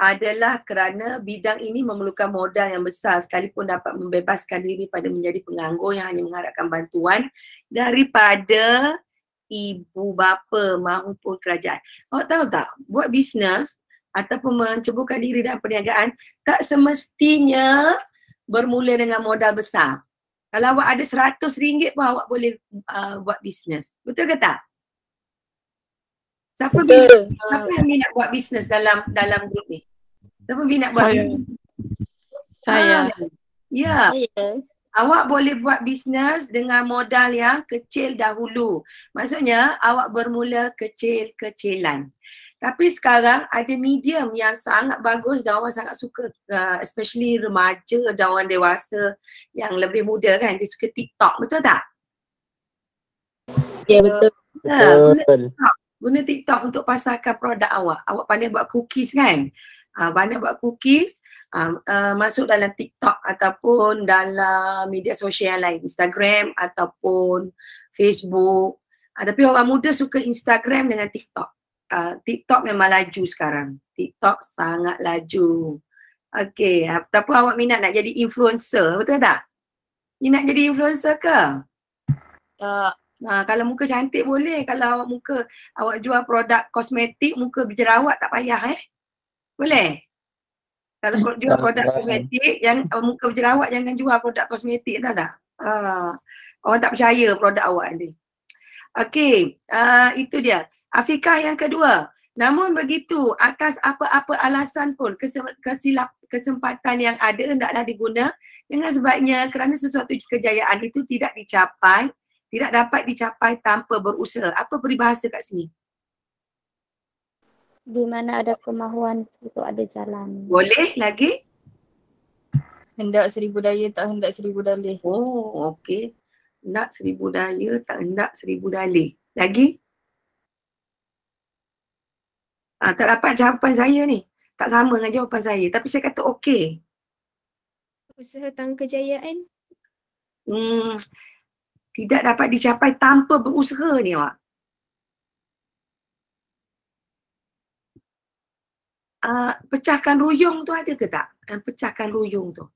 adalah kerana bidang ini memerlukan modal yang besar sekalipun dapat membebaskan diri pada menjadi penganggur yang hanya mengharapkan bantuan daripada ibu bapa maupun kerajaan. Awak tahu tak, buat bisnes ataupun menceburkan diri dalam perniagaan tak semestinya bermula dengan modal besar. Kalau awak ada RM100 pun awak boleh buat bisnes. Betul ke tak? Siapa yang minat buat bisnes dalam grup ni? Siapa minat buat bisnes? Saya. Ya. Saya. Awak boleh buat bisnes dengan modal yang kecil dahulu. Maksudnya awak bermula kecil-kecilan. Tapi sekarang ada medium yang sangat bagus dan orang sangat suka, especially remaja dan orang dewasa yang lebih muda kan, dia suka TikTok, betul tak? Ya betul. Guna TikTok untuk pasarkan produk awak. Awak pandai buat cookies kan? Pandai buat cookies, masuk dalam TikTok ataupun dalam media sosial yang lain, Instagram ataupun Facebook. Tapi orang muda suka Instagram dengan TikTok. TikTok memang laju sekarang. TikTok sangat laju. Okey, ataupun awak minat nak jadi influencer, betul tak? You nak jadi influencer ke? Tak. Kalau muka cantik boleh. Kalau awak jual produk kosmetik, muka berjerawat tak payah Boleh? Kalau jual produk kosmetik, muka berjerawat jangan jual produk kosmetik, tahu tak? Orang tak percaya produk awak ni. Okey, itu dia. Afikah yang kedua. Namun begitu, atas apa-apa alasan pun kesempatan yang ada hendaklah diguna dengan sebabnya kerana sesuatu kejayaan itu tidak dapat dicapai tanpa berusaha. Apa peribahasa kat sini? Di mana ada kemahuan itu ada jalan. Boleh lagi? Hendak 1000 daya tak hendak 1000 dalih. Oh, okey. Hendak 1000 daya tak hendak 1000 dalih. Lagi? Tak dapat jawapan saya ni. Tak sama dengan jawapan saya. Tapi saya kata okey. Usaha tangga kejayaan. Tidak dapat dicapai tanpa berusaha ni awak. Pecahkan ruyung tu ada ke tak? Pecahkan ruyung tu.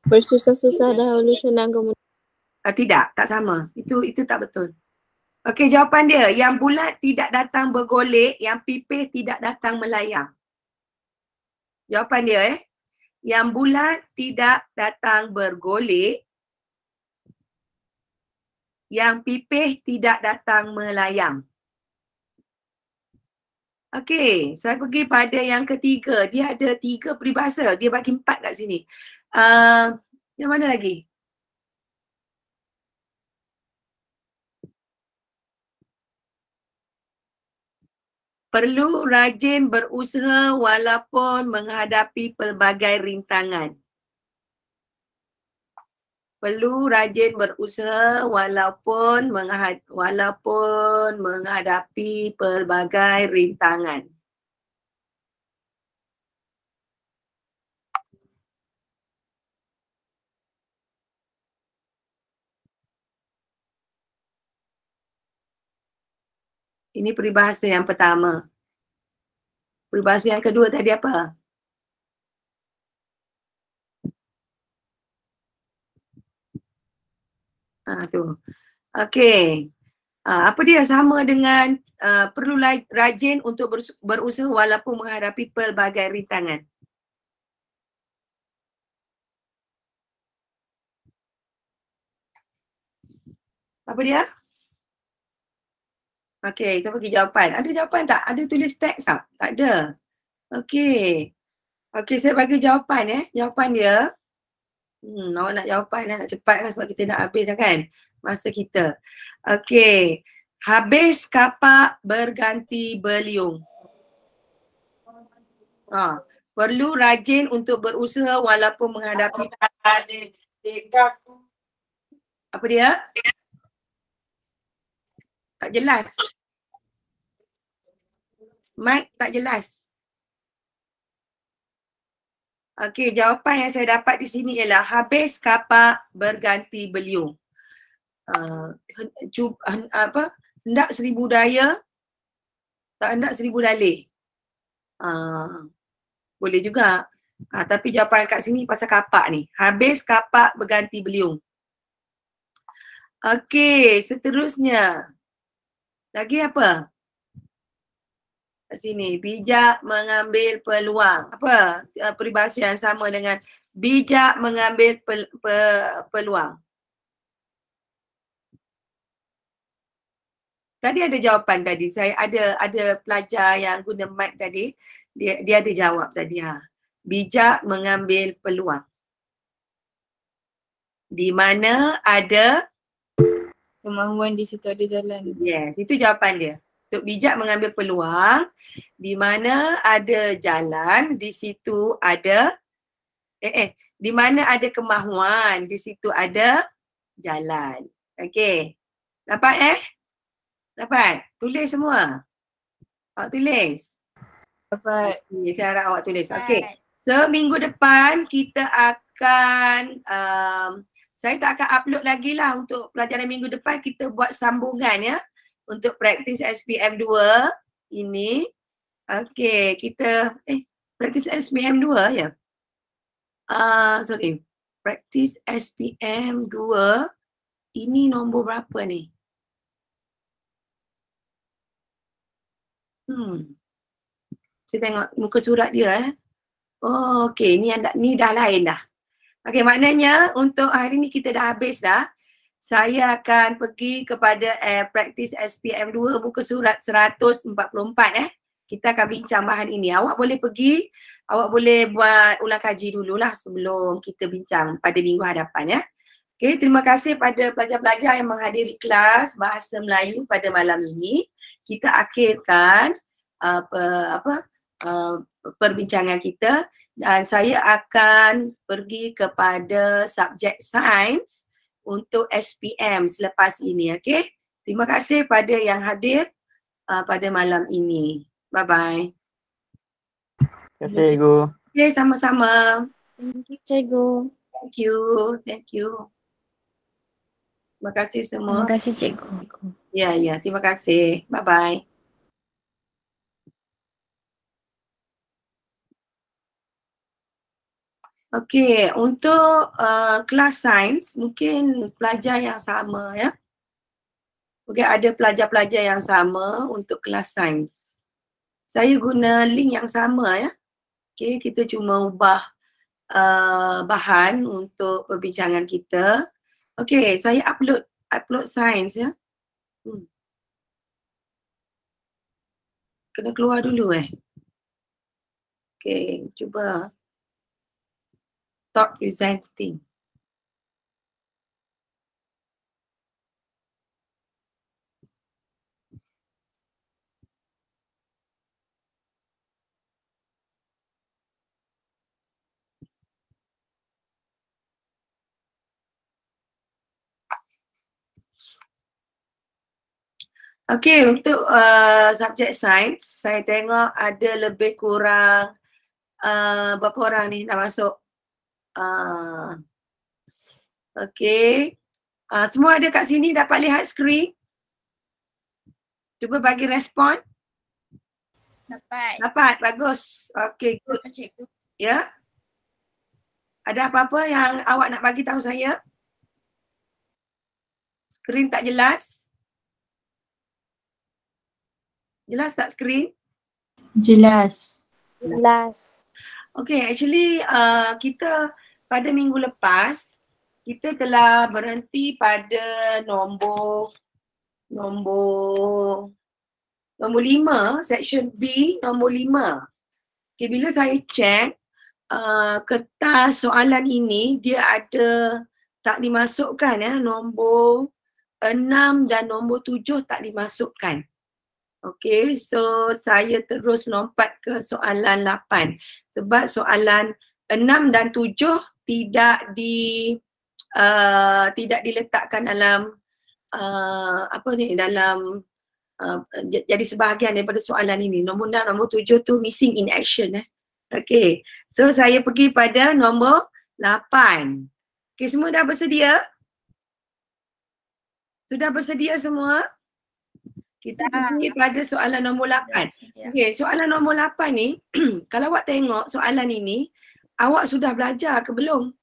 Bersusah-susah dahulu senang kemudian. Tidak, tak sama. Itu tak betul. Okey, jawapan dia. Yang bulat tidak datang bergolek, yang pipih tidak datang melayang. Jawapan dia Yang bulat tidak datang bergolek, yang pipih tidak datang melayang. Okey, saya pergi pada yang ketiga. Dia ada 3 peribahasa. Dia bagi 4 kat sini. Yang mana lagi? Perlu rajin berusaha walaupun menghadapi pelbagai rintangan. Perlu rajin berusaha walaupun menghadapi pelbagai rintangan. Ini peribahasa yang pertama. Peribahasa yang kedua tadi apa? Tu. Okey. Apa dia sama dengan perlu rajin untuk berusaha walaupun menghadapi pelbagai rintangan. Apa dia? Okey, siapa bagi jawapan? Ada jawapan tak? Ada tulis teks tak? Tak ada. Okey. Okey, saya bagi jawapan Jawapan dia. Awak nak jawapan nak cepat kan sebab kita nak habis kan masa kita. Okey. Habis kapak berganti beliung. Perlu rajin untuk berusaha walaupun menghadapi apa dia? Tak jelas. Mic tak jelas. Okey, jawapan yang saya dapat di sini ialah habis kapak berganti beliung. Hendak seribu daya, tak hendak seribu dalih. Boleh juga. Tapi jawapan kat sini pasal kapak ni. Habis kapak berganti beliung. Okey, seterusnya. Lagi apa? Kat sini, bijak mengambil peluang. Apa peribahasa yang sama dengan bijak mengambil peluang? Tadi ada jawapan tadi. Saya ada pelajar yang guna mic tadi. Dia ada jawab tadi. Bijak mengambil peluang. Di mana ada kemahuan, di situ ada jalan. Yes, itu jawapan dia. Untuk bijak mengambil peluang, di mana ada jalan, di situ ada di mana ada kemahuan, di situ ada jalan. Okey. Dapat Dapat? Tulis semua. Awak tulis. Dapat. Okay, saya harap awak tulis. Okey. Seminggu depan kita akan saya tak akan upload lagi lah untuk pelajaran minggu depan. Kita buat sambungan untuk praktis SPM 2 ini. Okey, kita praktis SPM 2 ya. Sorry. Praktis SPM 2 ini nombor berapa ni? Saya tengok muka surat dia Oh, okey, ni dah lain dah. Okey, maknanya untuk hari ni kita dah habis dah. Saya akan pergi kepada praktis SPM 2 muka surat 144 Kita akan bincang bahan ini. Awak boleh pergi, awak boleh buat ulang kaji dululah sebelum kita bincang pada minggu hadapan Okey, terima kasih pada pelajar-pelajar yang menghadiri kelas Bahasa Melayu pada malam ini. Kita akhirkan perbincangan kita dan saya akan pergi kepada subjek sains untuk SPM selepas ini. Okey. Terima kasih pada yang hadir pada malam ini. Bye-bye. Terima kasih, Cikgu. Okey, sama-sama. Thank you, Cikgu. Thank you. Thank you. Terima kasih semua. Terima kasih, Cikgu. Ya, terima kasih. Bye-bye. Okey, untuk kelas sains mungkin pelajar yang sama Mungkin ada pelajar-pelajar yang sama untuk kelas sains. Saya guna link yang sama Okey, kita cuma ubah bahan untuk perbincangan kita. Okey, saya upload sains Kena keluar dulu Okey, cuba stop presenting. Okey, untuk subjek sains, saya tengok ada lebih kurang berapa orang ni nak masuk. Okey. Semua ada kat sini dapat lihat skrin? Cuba bagi respon. Dapat. Dapat, bagus. Okey, good. Cikgu. Ya. Ada apa-apa yang awak nak bagi tahu saya? Skrin tak jelas? Jelas tak skrin? Jelas. Jelas. Okay, actually kita pada minggu lepas kita telah berhenti pada nombor 5, section B nombor 5. Okay, bila saya check kertas soalan ini dia ada tak dimasukkan nombor 6 dan nombor 7 tak dimasukkan. Okay, so saya terus lompat ke soalan 8 sebab soalan 6 dan 7 tidak diletakkan dalam dalam jadi sebahagian daripada soalan ini. Nombor 6, nombor 7 tu missing in action. Okay, so saya pergi pada nombor 8. Okay, semua dah bersedia? Sudah bersedia semua? Kita pergi pada soalan nombor 8. Okay, soalan nombor 8 ni, kalau awak tengok soalan ini, awak sudah belajar ke belum?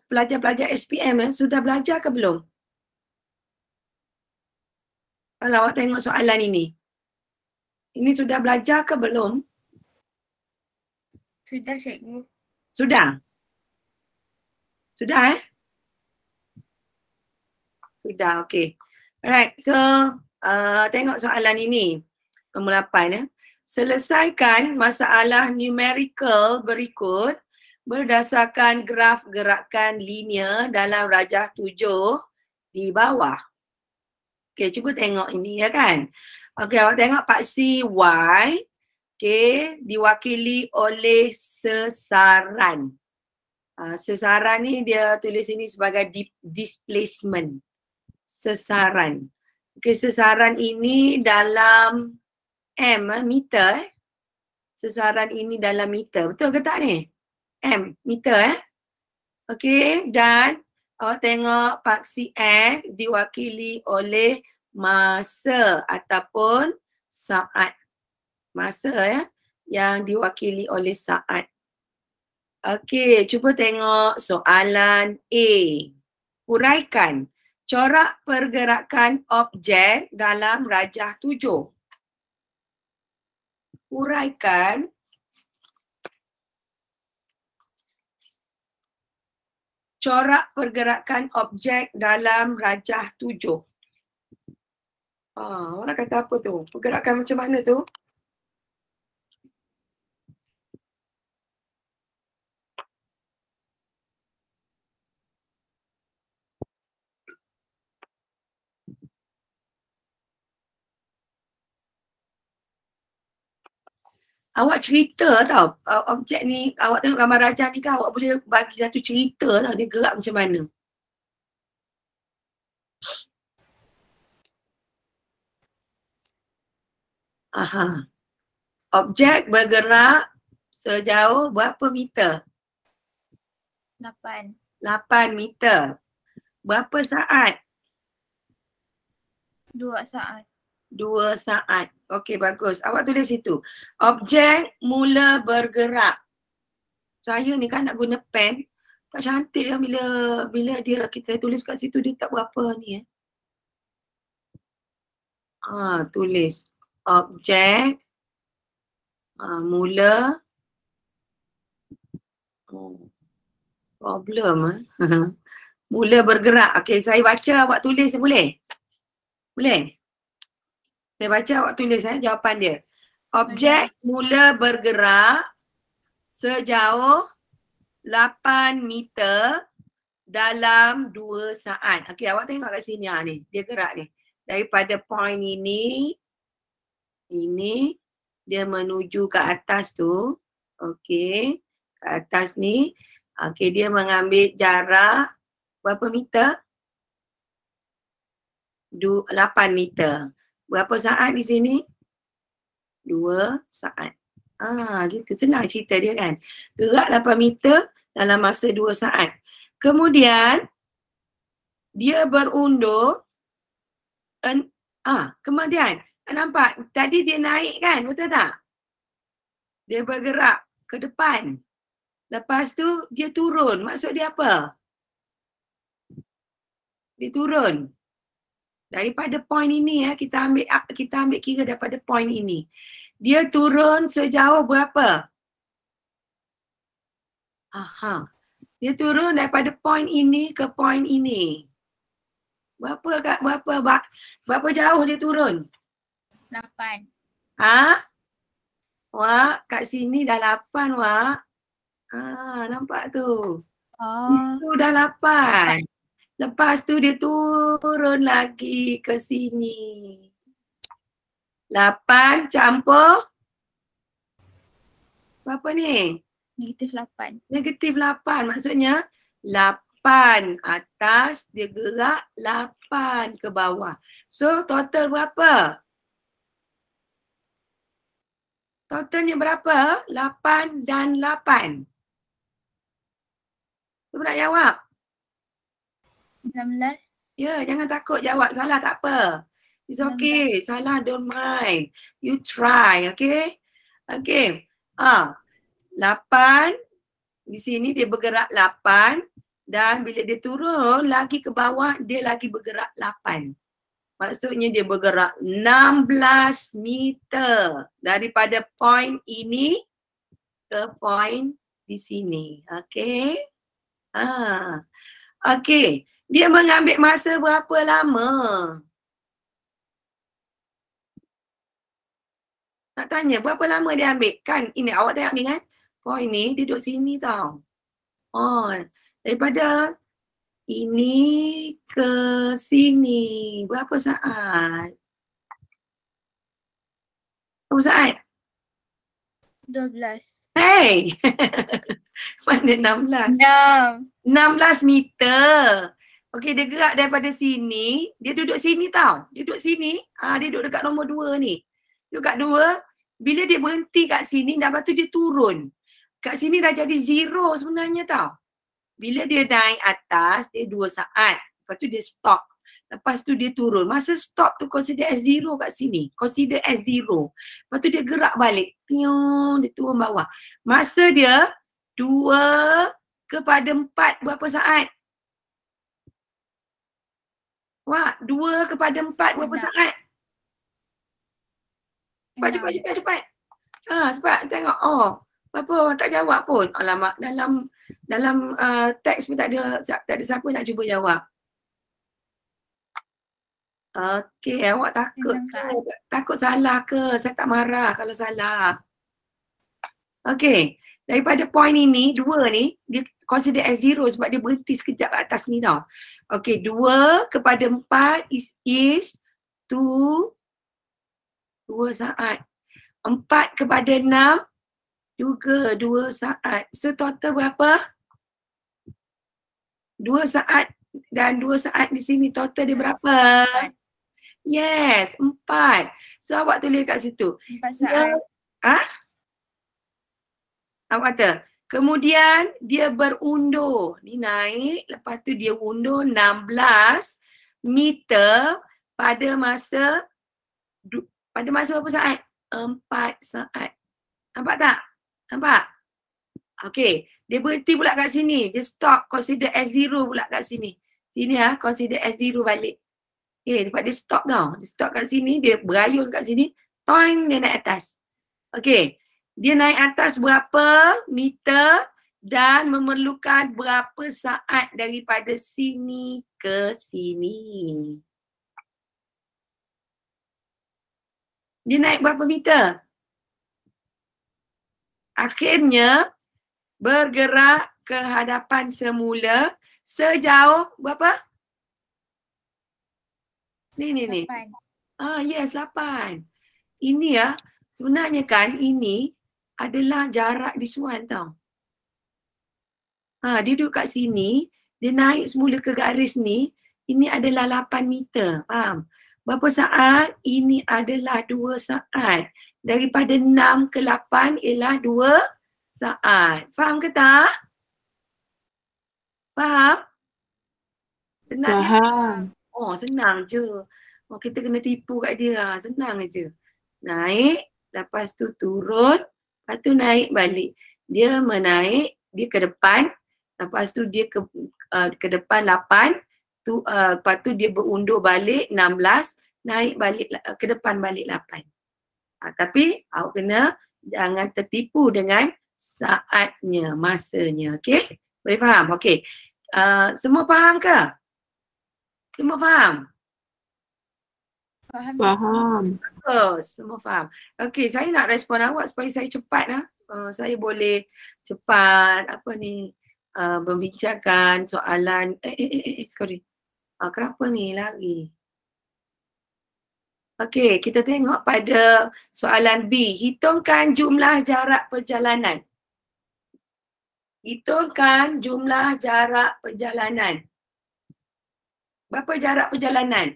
Pelajar-pelajar SPM sudah belajar ke belum? Kalau awak tengok soalan ini. Ini sudah belajar ke belum? Sudah, cikgu. Sudah? Sudah Sudah, okey. Alright, so tengok soalan ini. Nombor 8 Selesaikan masalah numerical berikut berdasarkan graf gerakan linear dalam rajah 7 di bawah. Okey, cuba tengok ini kan. Okey, awak tengok paksi Y. Okey, diwakili oleh sesaran. Sesaran ni dia tulis ini sebagai displacement. Sesaran. Okey, sesaran ini dalam meter. Sesaran ini dalam meter. Betul ke tak ni? Meter Okey, dan awak tengok paksi X diwakili oleh masa ataupun saat. Masa yang diwakili oleh saat. Okey, cuba tengok soalan A. Huraikan corak pergerakan objek dalam rajah 7. Huraikan corak pergerakan objek dalam rajah 7. Orang kata apa tu? Pergerakan macam mana tu? Awak cerita tau, objek ni, awak tengok gambar rajah ni kan awak boleh bagi satu cerita tau dia gerak macam mana. Objek bergerak sejauh berapa meter? 8. 8 meter. Berapa saat? 2 saat. 2 saat. Okey, bagus. Awak tulis situ. Objek mula bergerak. Saya ni kan nak guna pen. Tak cantik bila dia kita tulis kat situ dia tak berapa ni tulis. Objek mula problem mula bergerak. Okey, saya baca awak tulis boleh? Boleh? Saya baca awak tulis jawapan dia. Objek mula bergerak sejauh 8 meter dalam 2 saat. Okey, awak tengok kat sini ni. Dia gerak ni. Daripada point ini dia menuju ke atas tu. Okey, ke atas ni. Okey, dia mengambil jarak berapa meter? 8 meter. Berapa saat di sini? 2 saat. Gitu. Senang cerita dia kan. Gerak 8 meter dalam masa 2 saat. Kemudian, dia berundur Kemudian nampak tadi dia naik kan, betul tak? Dia bergerak ke depan. Lepas tu dia turun. Maksud dia apa? Dia turun. Daripada point ini kita ambil kira daripada point ini. Dia turun sejauh berapa? Dia turun daripada point ini ke point ini. Berapa jauh dia turun? 8. Wak, kat sini dah 8 Wak. Nampak tu. Itu dah 8. Lepas tu dia turun lagi ke sini. 8 campur berapa ni? Negatif 8. Negatif 8. Maksudnya 8 atas, dia gerak 8 ke bawah. So total berapa? Totalnya berapa? 8 dan 8. Cuba nak jawab. 19. Ya, jangan takut jawab. Salah tak apa. It's okay. Salah, don't mind. You try, okay? Okay. 8. Di sini dia bergerak 8. Dan bila dia turun lagi ke bawah, dia lagi bergerak 8. Maksudnya dia bergerak 16 meter daripada point ini ke point di sini. Okay? Okay. Dia mengambil masa berapa lama? Nak tanya berapa lama dia ambil? Kan ini awak tengok ni kan. Point ni dia duduk sini tau. Daripada ini ke sini. Berapa saat? Berapa saat? 12. Hey! Mana 16? 16 meter. Okey, dia gerak daripada sini. Dia duduk sini tau. Dia duduk sini. Dia duduk dekat nombor 2 ni. Duduk kat 2. Bila dia berhenti kat sini, lepas tu dia turun. Kat sini dah jadi 0 sebenarnya tau. Bila dia naik atas, dia 2 saat. Lepas tu dia stop. Lepas tu dia turun. Masa stop tu consider as 0 kat sini. Consider as 0. Lepas tu dia gerak balik. Dia turun bawah. Masa dia 2/4 berapa saat? Wah, 2/4 berapa saat? Cepat. Sebab tengok. Berapa tak jawab pun. Alamak, dalam teks pun tak ada siapa nak cuba jawab. Okey, awak takut ke? Takut salah ke? Saya tak marah kalau salah. Okey, daripada point ini, 2 ni, dia consider as 0 sebab dia berhenti sekejap kat atas ni tau. Okey, 2/4 is 2 saat. 4/6 juga 2 saat. So total berapa? 2 saat dan 2 saat di sini. Total dia berapa? Yes, 4. So awak tulis kat situ. 4 saat. Awak kata, kemudian dia berundur. Ni naik, lepas tu dia undur 16 meter pada masa berapa saat? 4 saat. Nampak tak? Nampak? Okey, dia berhenti pula kat sini. Dia stop, consider as 0 pula kat sini. Sini consider as 0 balik. Okay, tempat dia stop tau. Dia stop kat sini, dia berayun kat sini. Toing, dia naik atas. Okey, dia naik atas berapa meter dan memerlukan berapa saat daripada sini ke sini. Dia naik berapa meter? Akhirnya bergerak ke hadapan semula sejauh berapa? Ni. 8. Yes, 8. Ini sebenarnya kan ini adalah jarak this one tau. Dia duduk kat sini, dia naik semula ke garis ni, ini adalah 8 meter. Faham? Berapa saat? Ini adalah 2 saat. Daripada 6 ke 8 ialah 2 saat. Faham ke tak? Faham? Senang. Faham. Senang je. Oh, kita kena tipu kat dia. Senang je. Naik, lepas tu turun, lepas tu naik balik. Dia menaik, dia ke depan, lepas tu dia ke depan 8, lepas tu dia berundur balik 16, naik balik ke depan balik 8. Tapi awak kena jangan tertipu dengan saatnya, masanya. Okey? Boleh faham? Okey. Semua faham ke? Semua faham? Faham. Faham. Bagus, semua faham. Okey, saya nak respon awak supaya saya cepat lah. Saya boleh cepat membincangkan soalan. Sorry. Kenapa ni lagi? Okey, kita tengok pada soalan B. Hitungkan jumlah jarak perjalanan. Hitungkan jumlah jarak perjalanan. Berapa jarak perjalanan?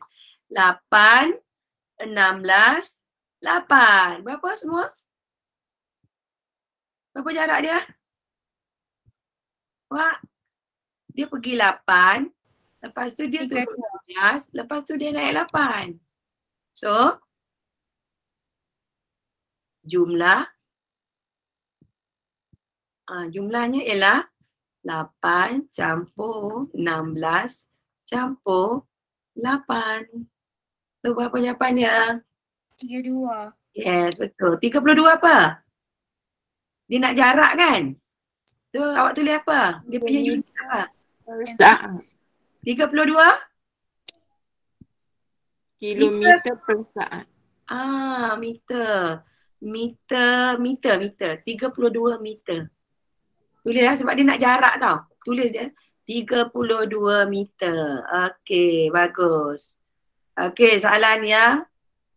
8, 16, 8. Berapa semua? Berapa jarak dia? Wah, dia pergi 8, lepas tu dia turun 16, lepas tu dia naik 8. So, jumlahnya ialah 8 campur 16 campur 8. So, berapa jawapannya? 32. Yes, betul. 32 apa? Dia nak jarak kan? So, awak tulis apa? Dia punya unit apa? Saat. 32? Kilometer per saat. Meter. Meter. 32 meter. Tulis lah sebab dia nak jarak tau. Tulis dia. 32 meter. Okey, bagus. Okey, soalan yang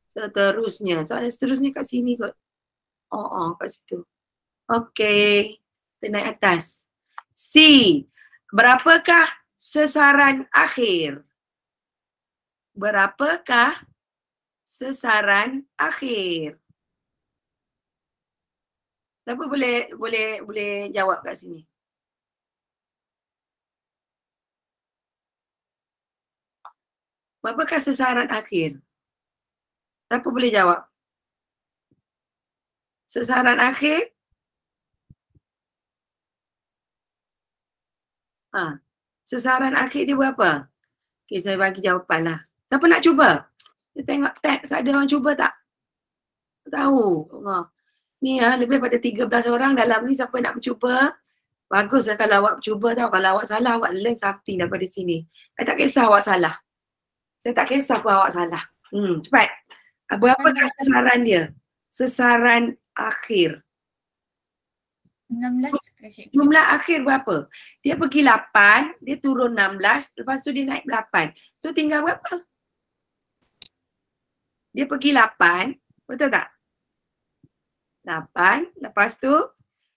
seterusnya. Soalan seterusnya kat sini kot. Kat situ. Okey. Kita naik atas. C. Berapakah sasaran akhir? Berapakah sasaran akhir? Siapa boleh jawab kat sini? Berapakah sasaran akhir? Siapa boleh jawab? Sasaran akhir? Sasaran akhir dia berapa? Okay, saya bagi jawapan lah. Siapa nak cuba? Kita tengok teks ada orang cuba tak? Tahu. Ni lebih pada 13 orang dalam ni, siapa nak mencuba? Bagus lah kalau awak cuba tau. Kalau awak salah, awak learn something daripada sini. Saya tak kisah awak salah. Saya tak kisah pun awak salah. Cepat. Berapakah sasaran dia? Sasaran akhir. 16. Jumlah akhir berapa? Dia pergi 8, dia turun 16, lepas tu dia naik 8. So tinggal berapa? Dia pergi 8, betul tak? 8, lepas tu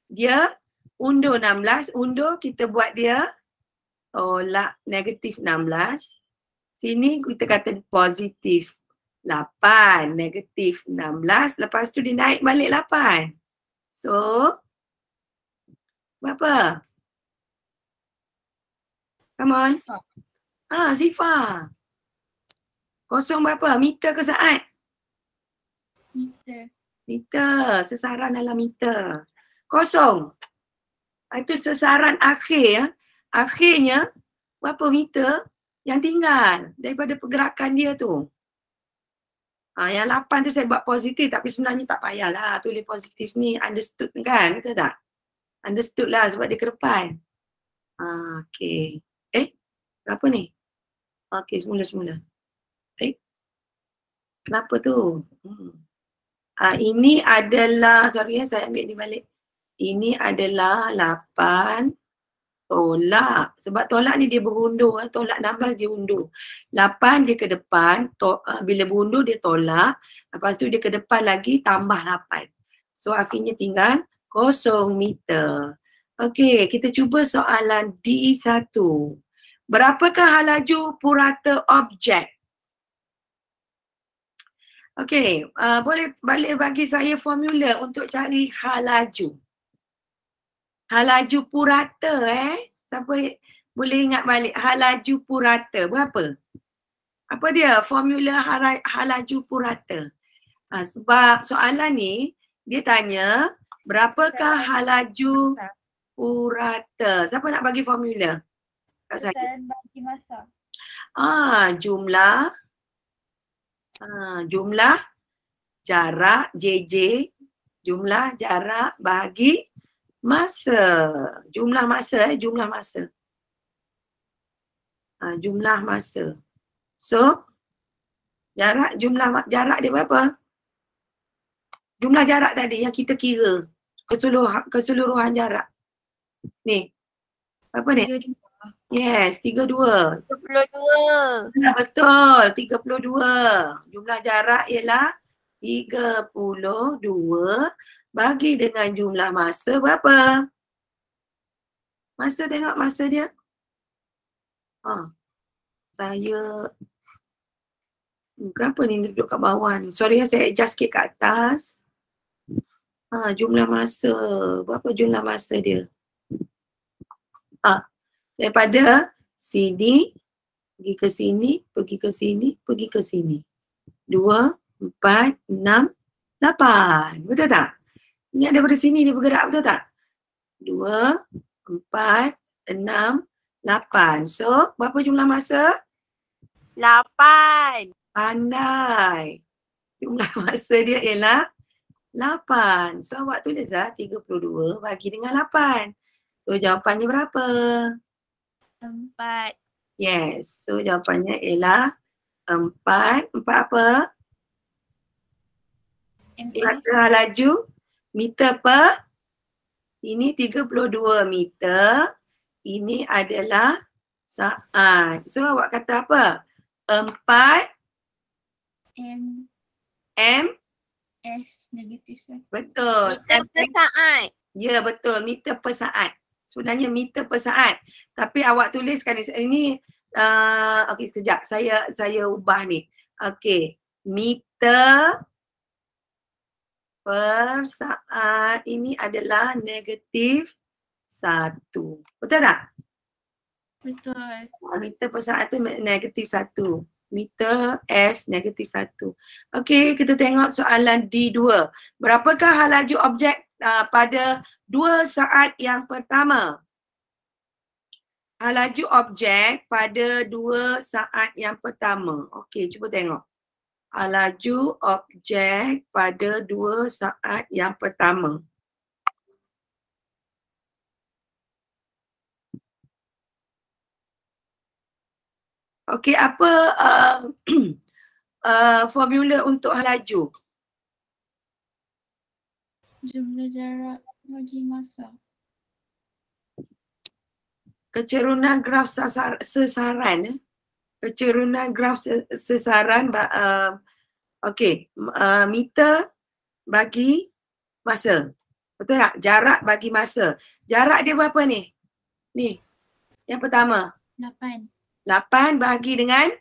dia undur 16, undur kita buat dia tolak negatif 16. Sini kita kata positif 8, negatif 16, lepas tu dia naik balik 8. So, berapa? Come on. Sifar. Kosong berapa? Meter ke saat? Meter. Meter. Sasaran dalam meter. Kosong. Itu sasaran akhir. Akhirnya berapa meter yang tinggal daripada pergerakan dia tu. Yang 8 tu saya buat positif tapi sebenarnya tak payahlah tulis positif ni. Understood kan? Betul tak? Understood lah sebab dia ke depan. Okay. Berapa ni? Okay, semula-semula. Kenapa tu? Ini adalah, sorry saya ambil ni balik. Ini adalah 8 tolak. Sebab tolak ni dia berundur. Tolak 16 dia undur. 8 dia ke depan. Bila berundur dia tolak. Lepas tu dia ke depan lagi tambah 8. So akhirnya tinggal 0 meter. Okey, kita cuba soalan D1. Berapakah halaju purata objek? Okey, boleh balik bagi saya formula untuk cari halaju. Halaju purata Siapa boleh ingat balik halaju purata berapa? apa dia? Formula halaju purata. Sebab soalan ni dia tanya berapakah halaju purata? Siapa nak bagi formula? Kat saya. Besaran bagi masa. Jumlah jarak JJ, jumlah jarak bahagi masa. Jumlah masa jumlah masa. Jumlah masa. So jarak dia berapa? Jumlah jarak tadi yang kita kira keseluruhan jarak. Ni. Apa ni? 32. Yes, 32. 32. Betul, 32. Jumlah jarak ialah 32 bagi dengan jumlah masa berapa? Masa, tengok masa dia. Saya kenapa ni duduk kat bawah ni? Sorry ya, saya adjust sikit kat atas. Jumlah masa. Berapa jumlah masa dia? Daripada sini pergi ke sini, pergi ke sini, pergi ke sini. 2, 4, 6, 8. Betul tak? Ini daripada sini dia bergerak, betul tak? 2, 4, 6, 8. So, berapa jumlah masa? 8. Pandai. Jumlah masa dia ialah 8. So, awak tulislah 32 bagi dengan 8. So, jawapannya berapa? 4. Yes. So, jawapannya ialah 4. 4 apa? Purata halaju meter per. Ini 32 meter. Ini adalah saat. So, awak kata apa? 4 M S negatif 1. betul. Meter per saat. Ya, betul. Meter per saat. Sebenarnya meter per saat. Tapi awak tuliskan ini okey, sekejap. Saya ubah ni. Okey. Meter per saat ini adalah negatif 1. Betul tak? Betul. Meter per saat tu negatif 1. Meter S negatif 1. Okey, kita tengok soalan D2. Berapakah halaju objek pada 2 saat yang pertama? Halaju objek pada 2 saat yang pertama. Okey, cuba tengok. Halaju objek pada 2 saat yang pertama. Okey, apa formula untuk halaju? Jumlah jarak bagi masa. Kecerunan graf sesaran. Kecerunan graf sesaran. Okey, meter bagi masa. Betul tak? Jarak bagi masa. Jarak dia berapa ni? Ni, yang pertama. 8. 8 bahagi dengan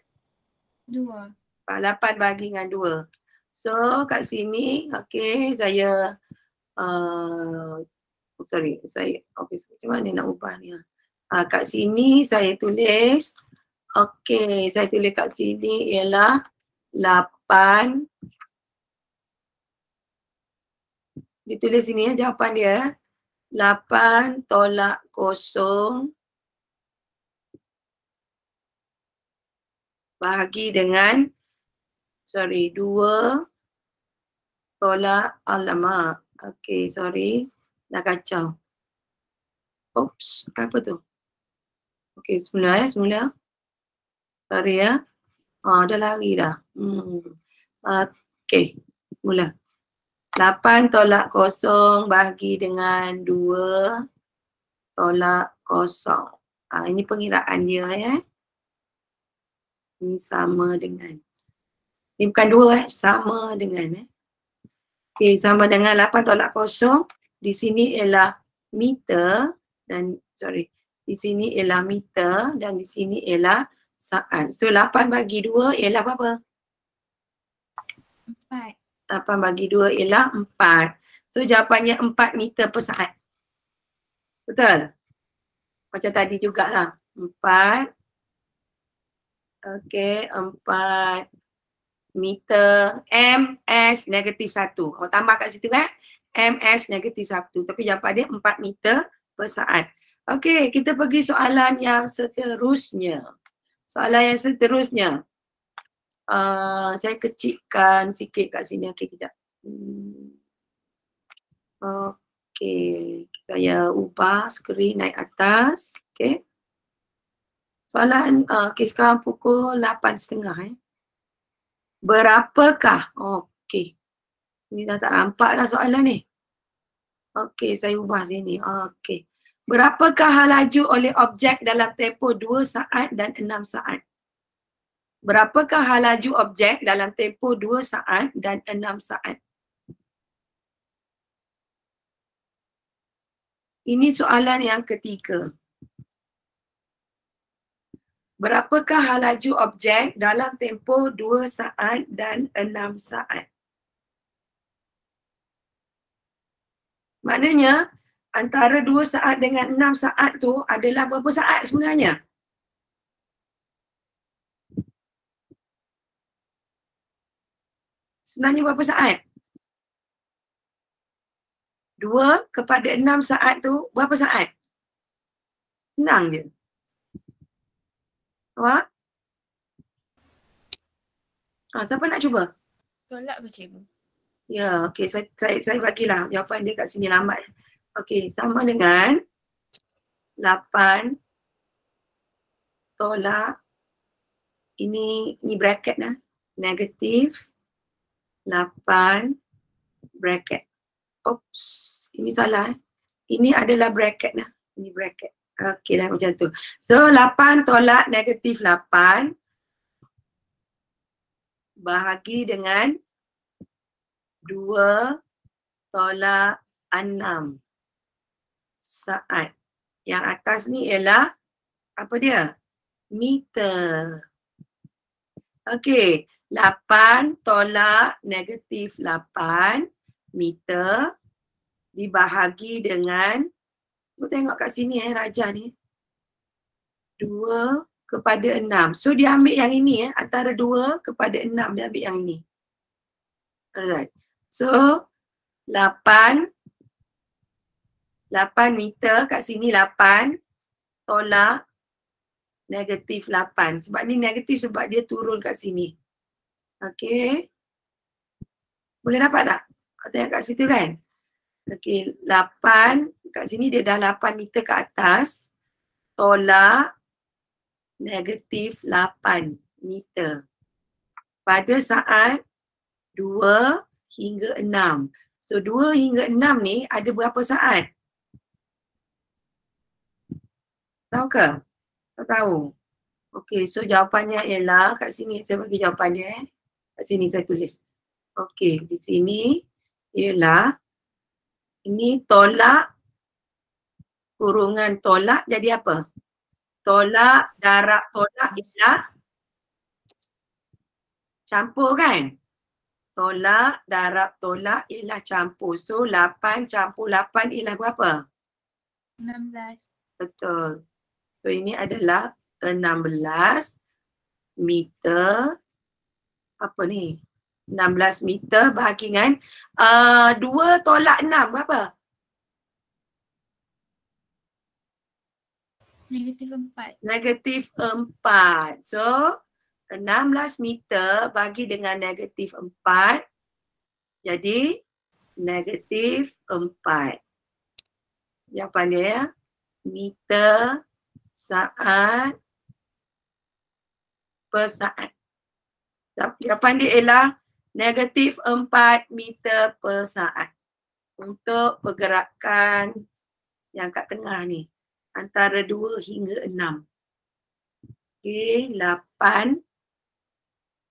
2. 8 bahagi dengan 2. So kat sini, okey, saya macam mana nak ubah ni? Kat sini saya tulis, okey, saya tulis kat sini ialah 8. Ditulis sini jawapan dia. 8 tolak 0 bahagi dengan 2 tolak alamak. Okey, sorry. Dah kacau. Oops, apa tu? Okey, semula. Sorry ya. Dah lari dah. Okey, semula. 8 tolak 0 bahagi dengan 2 tolak 0. Ini pengiraan dia ya. Ini sama dengan. Ini bukan 2 sama dengan Okey, sama dengan 8 tolak 0. Di sini ialah meter dan di sini ialah meter dan di sini ialah saat. So 8 bagi 2 ialah berapa? 4. 8 bagi 2 ialah 4. So jawapannya 4 meter per saat. Betul? Macam tadi jugalah. 4 Okey, 4 meter ms negatif 1. Awak tambah kat situ kan? ms negatif 1. Tapi jawapan dia 4 meter per saat. Okey, kita pergi soalan yang seterusnya. Soalan yang seterusnya. Saya kecilkan sikit kat sini. Okey, kejap. Okey, saya ubah skrin naik atas. Okey. Soalan, okey, sekarang pukul 8.30. Berapakah? Okey. Ni dah tak nampak dah soalan ni. Okey, saya ubah sini. Okey. Berapakah laju oleh objek dalam tempoh 2 saat dan 6 saat? Berapakah laju objek dalam tempoh 2 saat dan 6 saat? Ini soalan yang ketiga. Berapakah laju objek dalam tempoh 2 saat dan 6 saat? Maknanya antara 2 saat dengan 6 saat tu adalah berapa saat sebenarnya? Sebenarnya berapa saat? 2 kepada 6 saat tu berapa saat? Senang je. Awak? Siapa nak cuba? Tolak ke cikgu? Ya, okey, saya bagilah jawapan dia kat sini lambat. Okey, sama dengan 8 tolak ini bracket lah. Negatif 8 bracket. Oops, ini salah. Ini adalah bracket lah. Ini bracket. Okey lah macam tu. So 8 tolak negatif 8 bahagi dengan 2 tolak 6 saat. Yang atas ni ialah apa dia? Meter. Okey, 8 tolak negatif 8 meter dibahagi dengan, tengok kat sini Raja ni. 2 kepada 6. So dia ambil yang ini antara 2 kepada 6 dia ambil yang ini. Alright. So 8 meter kat sini 8 tolak negatif 8. Sebab ni negatif sebab dia turun kat sini. Okey. Boleh dapat tak? Tengok kat situ kan? Okey, 8 kat sini dia dah 8 meter ke atas tolak negatif 8 meter pada saat 2 hingga 6. So 2 hingga 6 ni ada berapa saat? Tahu ke? Tak tahu. Okey, so jawapannya ialah kat sini saya bagi jawapannya Kat sini saya tulis. Okey, di sini ialah ini tolak kurungan tolak jadi apa? Tolak darab tolak ialah campur kan? Tolak darab tolak ialah campur. So 8 campur 8 ialah berapa? 16. Betul. So ini adalah 16 meter apa ni? 16 meter bahagi dengan 2 tolak 6 berapa? Negatif 4. Negatif 4. So 16 meter bagi dengan negatif 4 jadi negatif 4. Jawapan dia meter saat per saat. Jawapan dia ialah negatif 4 meter per saat untuk pergerakan yang kat tengah ni antara 2 hingga 6. Okey, 8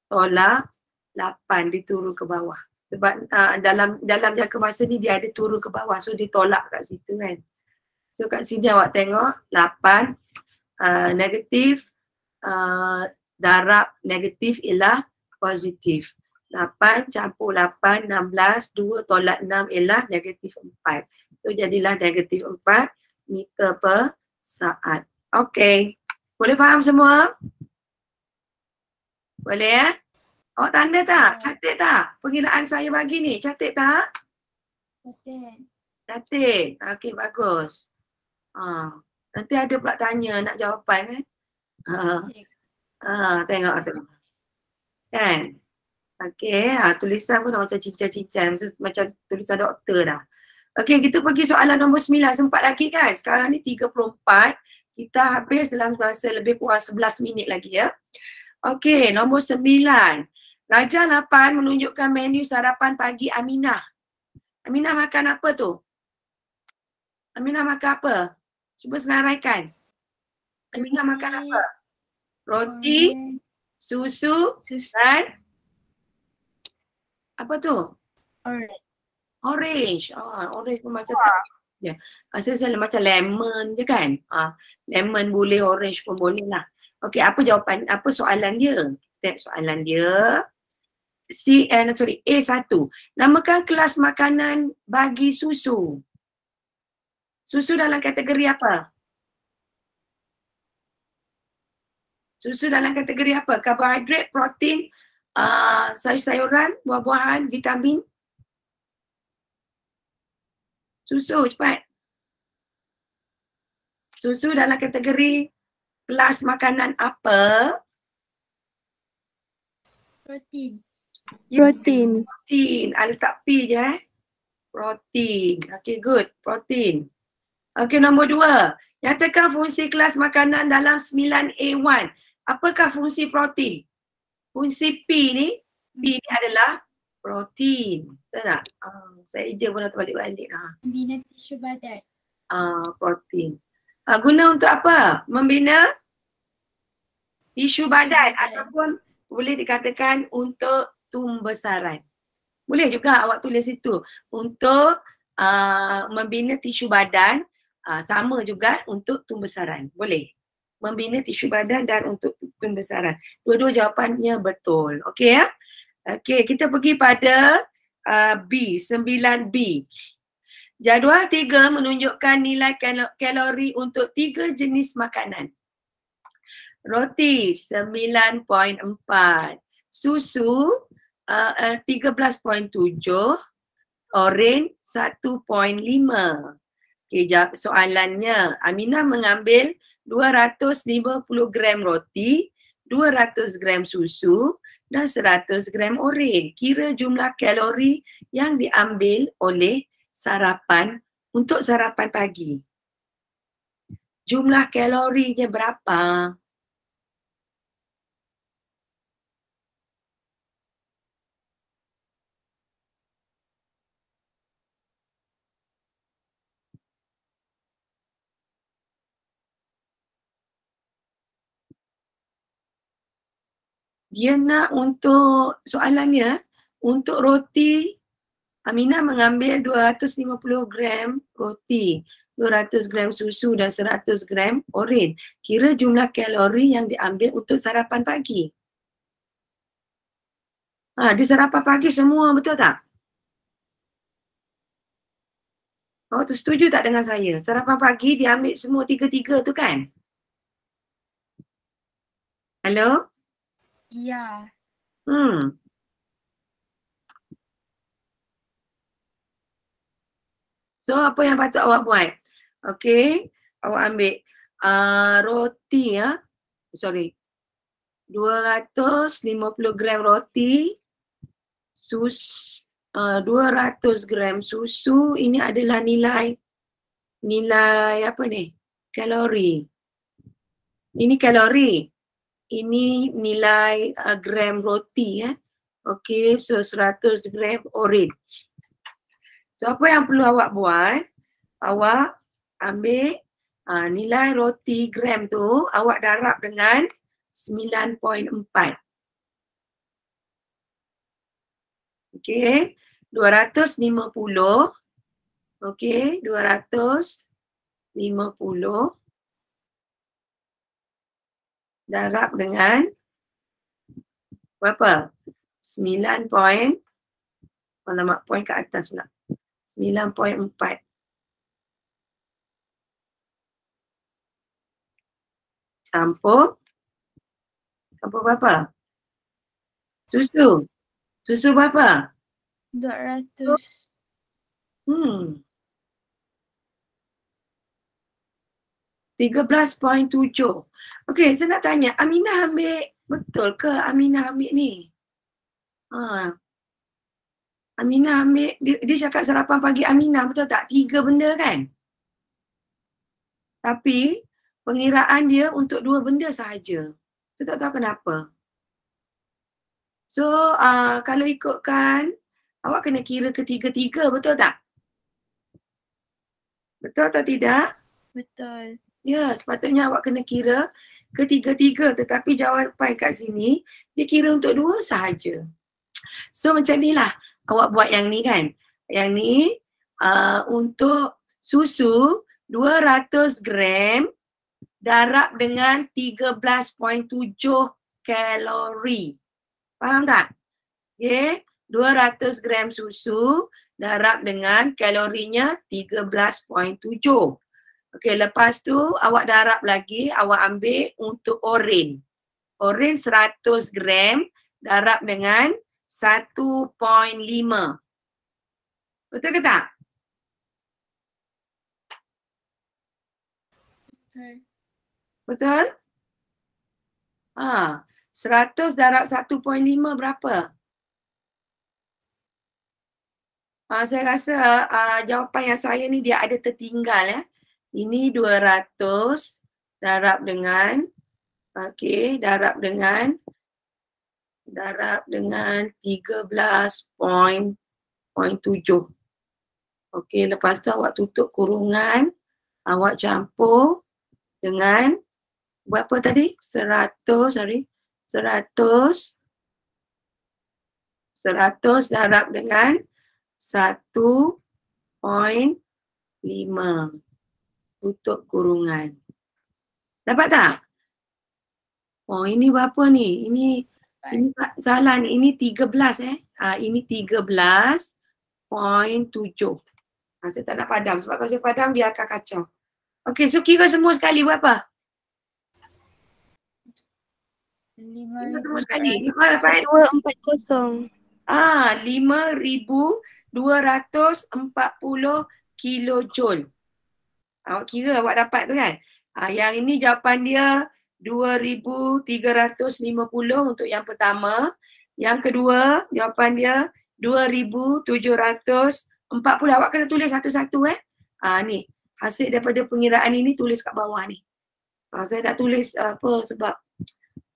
tolak 8 dia turun ke bawah. Sebab dalam jangka masa ni dia ada turun ke bawah, so dia tolak kat situ kan. So kat sini awak tengok 8 negatif darab negatif ialah positif. 8 campur 8, 16, 2 tolak 6 ialah negatif 4. So jadilah negatif 4 meter per saat. Okey, boleh faham semua? Boleh ya? Awak tanda tak? Catat tak? Pengiraan saya bagi ni. Catat tak? Betul. Catat. Okey, bagus. Nanti ada pula tanya nak jawapan tengok tu. Kan? Okey, tulisan pun dah macam cincang-cincang. Macam tulisan doktor dah. Okey, kita pergi soalan nombor 9. Sempat lagi kan? Sekarang ni 34. Kita habis dalam masa lebih kurang 11 minit lagi ya. Okey, nombor 9. Raja 8 menunjukkan menu sarapan pagi Aminah. Aminah makan apa tu? Aminah makan apa? Cuba senaraikan. Aminah makan apa? Roti, susu, dan apa tu? Orange. Orange pun macam tak. Ya. Saya macam lemon je kan? Lemon boleh, orange pun boleh lah. Okey, apa jawapan, apa soalan dia? Tengok soalan dia. A1. Namakan kelas makanan bagi susu. Susu dalam kategori apa? Susu dalam kategori apa? Karbohidrat, protein, sayur-sayuran, buah-buahan, vitamin. Susu, cepat. Susu dalam kategori kelas makanan apa? Protein. Protein. Protein. Letak P je Protein. Okay, good. Protein. Okay, nombor 2. Nyatakan fungsi kelas makanan dalam 9A1. Apakah fungsi protein? Fungsi P ni adalah protein. Betul tak? Saya je pun dah terbalik-balik. Membina tisu badan. Protein. Guna untuk apa? Membina tisu badan ataupun boleh dikatakan untuk tumbesaran. Boleh juga awak tulis itu untuk membina tisu badan, sama juga untuk tumbesaran. Boleh. Membina tisu badan dan untuk tumbesaran. Dua-dua jawapannya betul. Okey ya? Okey, kita pergi pada B, 9B. Jadual 3 menunjukkan nilai kalori untuk 3 jenis makanan. Roti 9.4, susu 13.7, orange 1.5. Okay, soalannya, Aminah mengambil 250 gram roti, 200 gram susu dan 100 gram orange. Kira jumlah kalori yang diambil oleh sarapan untuk sarapan pagi. Jumlah kalorinya berapa? Dia nak untuk soalannya, untuk roti, Aminah mengambil 250 gram roti, 200 gram susu dan 100 gram orange. Kira jumlah kalori yang diambil untuk sarapan pagi. Di sarapan pagi semua, betul tak? Awak tu setuju tak dengan saya? Sarapan pagi diambil semua tiga-tiga tu kan? Hello? Ya. So apa yang patut awak buat? Okey, awak ambil roti 250 gram roti, 200 gram susu. Ini adalah nilai apa ni? Kalori. Ini kalori. Ini nilai gram roti Okey, so 100 gram orange. So apa yang perlu awak buat? Awak ambil nilai roti gram tu, awak darab dengan 9.4. Okey, 250. Okey, 250 darab dengan berapa? 9 point. Alamak, point kat atas pula. 9.4. Campur berapa? Susu. Susu berapa? 200. 13.7. Okey, saya nak tanya, Aminah ambil, betul ke Aminah ambil ni? Aminah ambil, dia cakap sarapan pagi Aminah, betul tak? 3 benda kan? Tapi pengiraan dia untuk 2 benda sahaja. Saya tak tahu kenapa. So, kalau ikutkan, awak kena kira ketiga-tiga, betul tak? Betul atau tidak? Betul. Ya, sepatutnya awak kena kira ketiga-tiga, tetapi jawapan kat sini dia kira untuk 2 sahaja. So macam ni lah awak buat yang ni kan. Yang ni untuk susu 200 gram darab dengan 13.7 kalori. Faham tak? Okay, 200 gram susu darab dengan kalorinya 13.7. Okey, lepas tu awak darab lagi, awak ambil untuk oren. Oren 100 gram darab dengan 1.5. Betul ke tak? Betul. Betul? 100 darab 1.5 berapa? Saya rasa jawapan yang saya ni dia ada tertinggal ya. Ini 200 darab dengan darab dengan 13.7. Okey, lepas tu awak tutup kurungan, awak campur dengan berapa tadi? 100 darab dengan 1.5. Tutup kurungan. Dapat tak? Oh, ini berapa ni? Ini salah ni. Ini 13 ini 13.7. Saya tak nak padam sebab kalau saya padam dia akan kacau. Okey, so kira semua sekali berapa? 5 semua sekali. 240. 5,240 kilojoule. Awak kira awak dapat tu kan? Yang ini jawapan dia 2,350 untuk yang pertama. Yang kedua jawapan dia 2,740. Awak kena tulis satu-satu ni. Hasil daripada pengiraan ini tulis kat bawah ni. Saya nak tulis apa sebab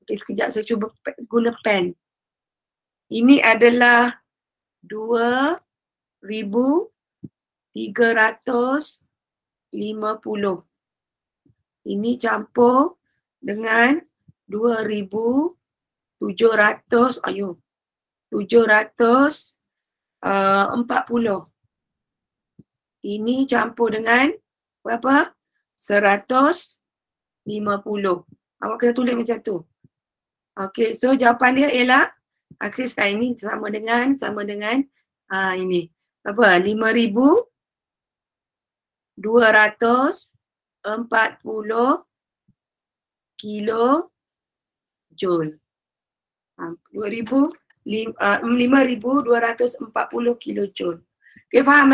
okey, sekejap saya cuba guna pen. Ini adalah 2,350. Ini campur dengan 2,740. Ini campur dengan berapa? 150. Awak kena tulis macam tu. Okey, so jawapan dia ialah akhir sekali ini sama dengan ini. Apa? 5,240 kilojoule. 5,240 kilojoule. Okey, faham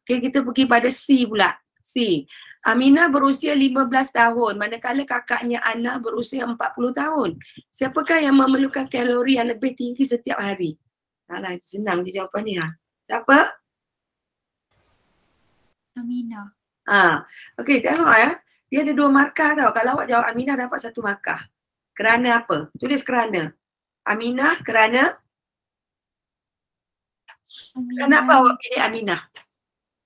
Okey, kita pergi pada C pula. C. Aminah berusia 15 tahun manakala kakaknya Ana berusia 40 tahun. Siapakah yang memerlukan kalori yang lebih tinggi setiap hari? Senang je jawapannya. Siapa? Aminah. Okey, tengok dia ada 2 markah tau. Kalau awak jawab Aminah dapat 1 markah. Kerana apa? Tulis kerana. Aminah kerana apa awak pilih Aminah?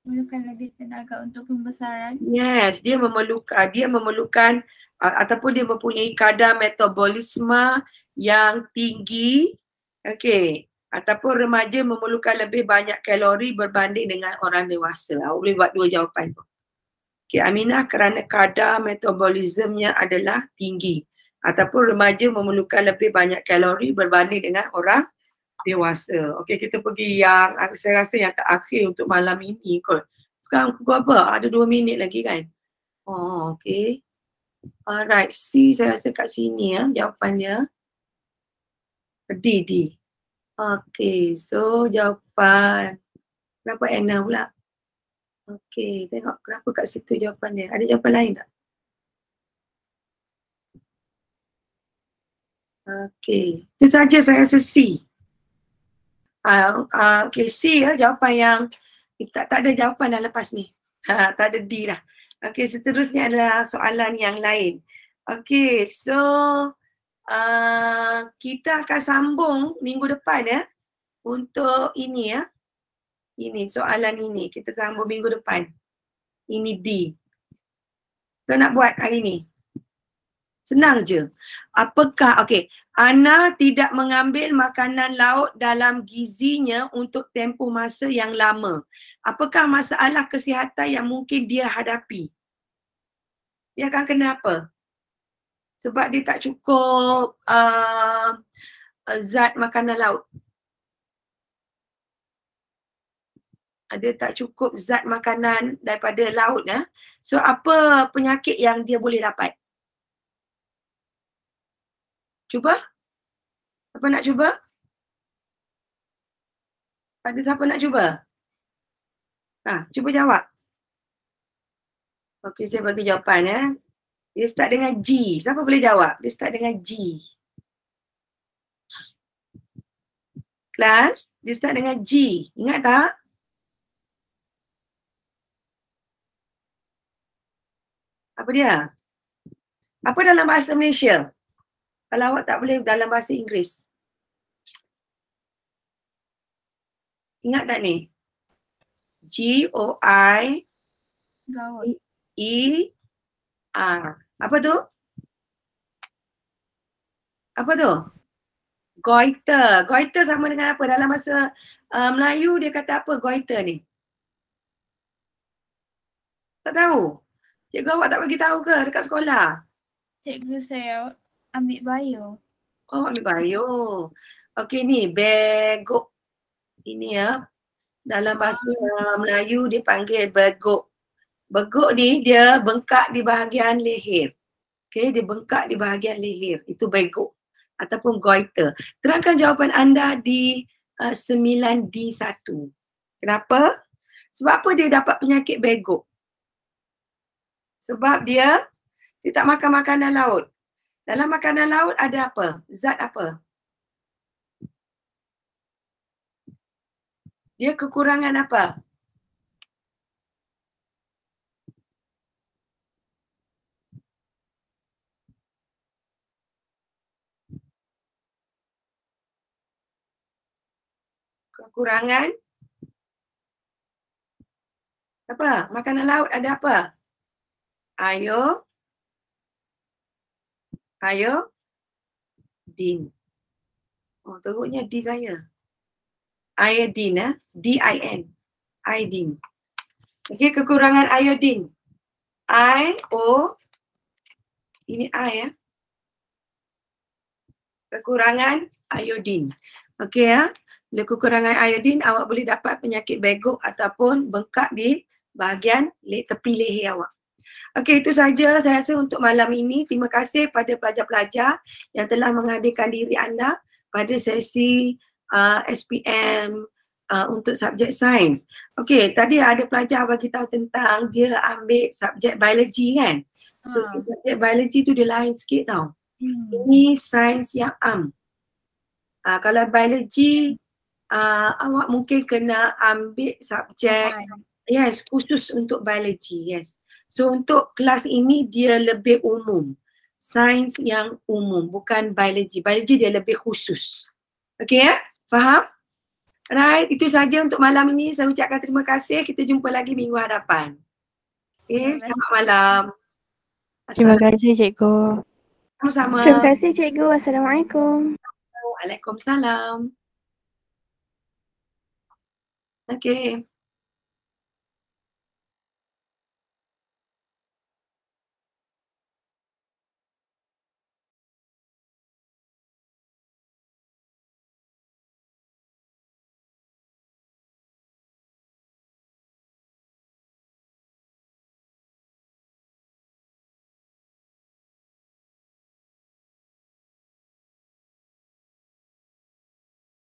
Memerlukan lebih tenaga untuk pembesaran. Yes, dia memerlukan ataupun dia mempunyai kadar metabolisme yang tinggi. Okey. Ataupun remaja memerlukan lebih banyak kalori berbanding dengan orang dewasa. Awak boleh buat 2 jawapan tu. Okey, Aminah kerana kadar metabolismenya adalah tinggi. Ataupun remaja memerlukan lebih banyak kalori berbanding dengan orang dewasa. Okey, kita pergi yang saya rasa yang terakhir untuk malam ini kot. Sekarang pukul apa? Ada 2 minit lagi kan? Oh, okey. Alright, C saya rasa kat sini jawapannya. D. Okey, so jawapan. Kenapa Anna pula? Okey, tengok kenapa kat situ jawapan dia. Ada jawapan lain tak? Okey, itu saja saya rasa C. Okey, C ya jawapan yang tak ada jawapan dah lepas ni. Tak ada D dah. Okey, seterusnya adalah soalan yang lain. Okey, so kita akan sambung minggu depan ya untuk ini ya. Ini soalan ini kita sambung minggu depan. Ini D. Kita nak buat hari ni. Senang je. Apakah, okey, Ana tidak mengambil makanan laut dalam gizinya untuk tempoh masa yang lama. Apakah masalah kesihatan yang mungkin dia hadapi? Dia akan kena apa? Sebab dia tak cukup zat makanan laut. Ada tak cukup zat makanan daripada laut ya. So apa penyakit yang dia boleh dapat? Cuba? Siapa nak cuba? Ada siapa nak cuba? Cuba jawab. Okey, saya bagi jawapan ya. Dia start dengan G. Siapa boleh jawab? Dia start dengan G. Kelas, dia start dengan G. Ingat tak? Apa dia? Apa dalam bahasa Malaysia? Kalau awak tak boleh dalam bahasa Inggeris. Ingat tak ni? G-O-I-E-R. Apa tu? Apa tu? Goiter. Goiter sama dengan apa? Dalam bahasa Melayu dia kata apa goiter ni? Tak tahu? Cikgu awak tak bagi tahu ke dekat sekolah? Cikgu saya ambil bio. Oh, ambil bio. Okey ni, begok. Ini ya. Dalam bahasa Melayu dia panggil begok. Begok ni dia bengkak di bahagian leher. Okey, dia bengkak di bahagian leher. Itu begok ataupun goiter. Terangkan jawapan anda di 9D1. Kenapa? Sebab apa dia dapat penyakit begok? Sebab dia tak makan makanan laut. Dalam makanan laut ada apa? Zat apa? Dia kekurangan apa? Kekurangan apa? Makanan laut ada apa? Iodine. Oh, teruknya D saya. Iodine, D-I-N. Iodine. Okey, kekurangan iodine. Ini I ya. Kekurangan iodine. Okey ya. Bila kekurangan iodine, awak boleh dapat penyakit begok ataupun bengkak di bahagian tepi leher awak. Okey, itu saja saya rasa untuk malam ini. Terima kasih pada pelajar-pelajar yang telah menghadirkan diri anda pada sesi SPM untuk subjek sains. Okey, tadi ada pelajar bagi tahu tentang dia ambil subjek biologi kan. Subjek biologi tu dia lain sikit tau. Ini sains yang am. Kalau biologi awak mungkin kena ambil subjek khusus untuk biologi. Yes. So untuk kelas ini dia lebih umum. Sains yang umum, bukan biologi. Biologi dia lebih khusus. Okey ya? Faham? Right, itu saja untuk malam ini. Saya ucapkan terima kasih. Kita jumpa lagi minggu hadapan. Okay, selamat malam. Terima kasih cikgu. Sama-sama. Terima kasih cikgu. Assalamualaikum. Waalaikumsalam. Okay.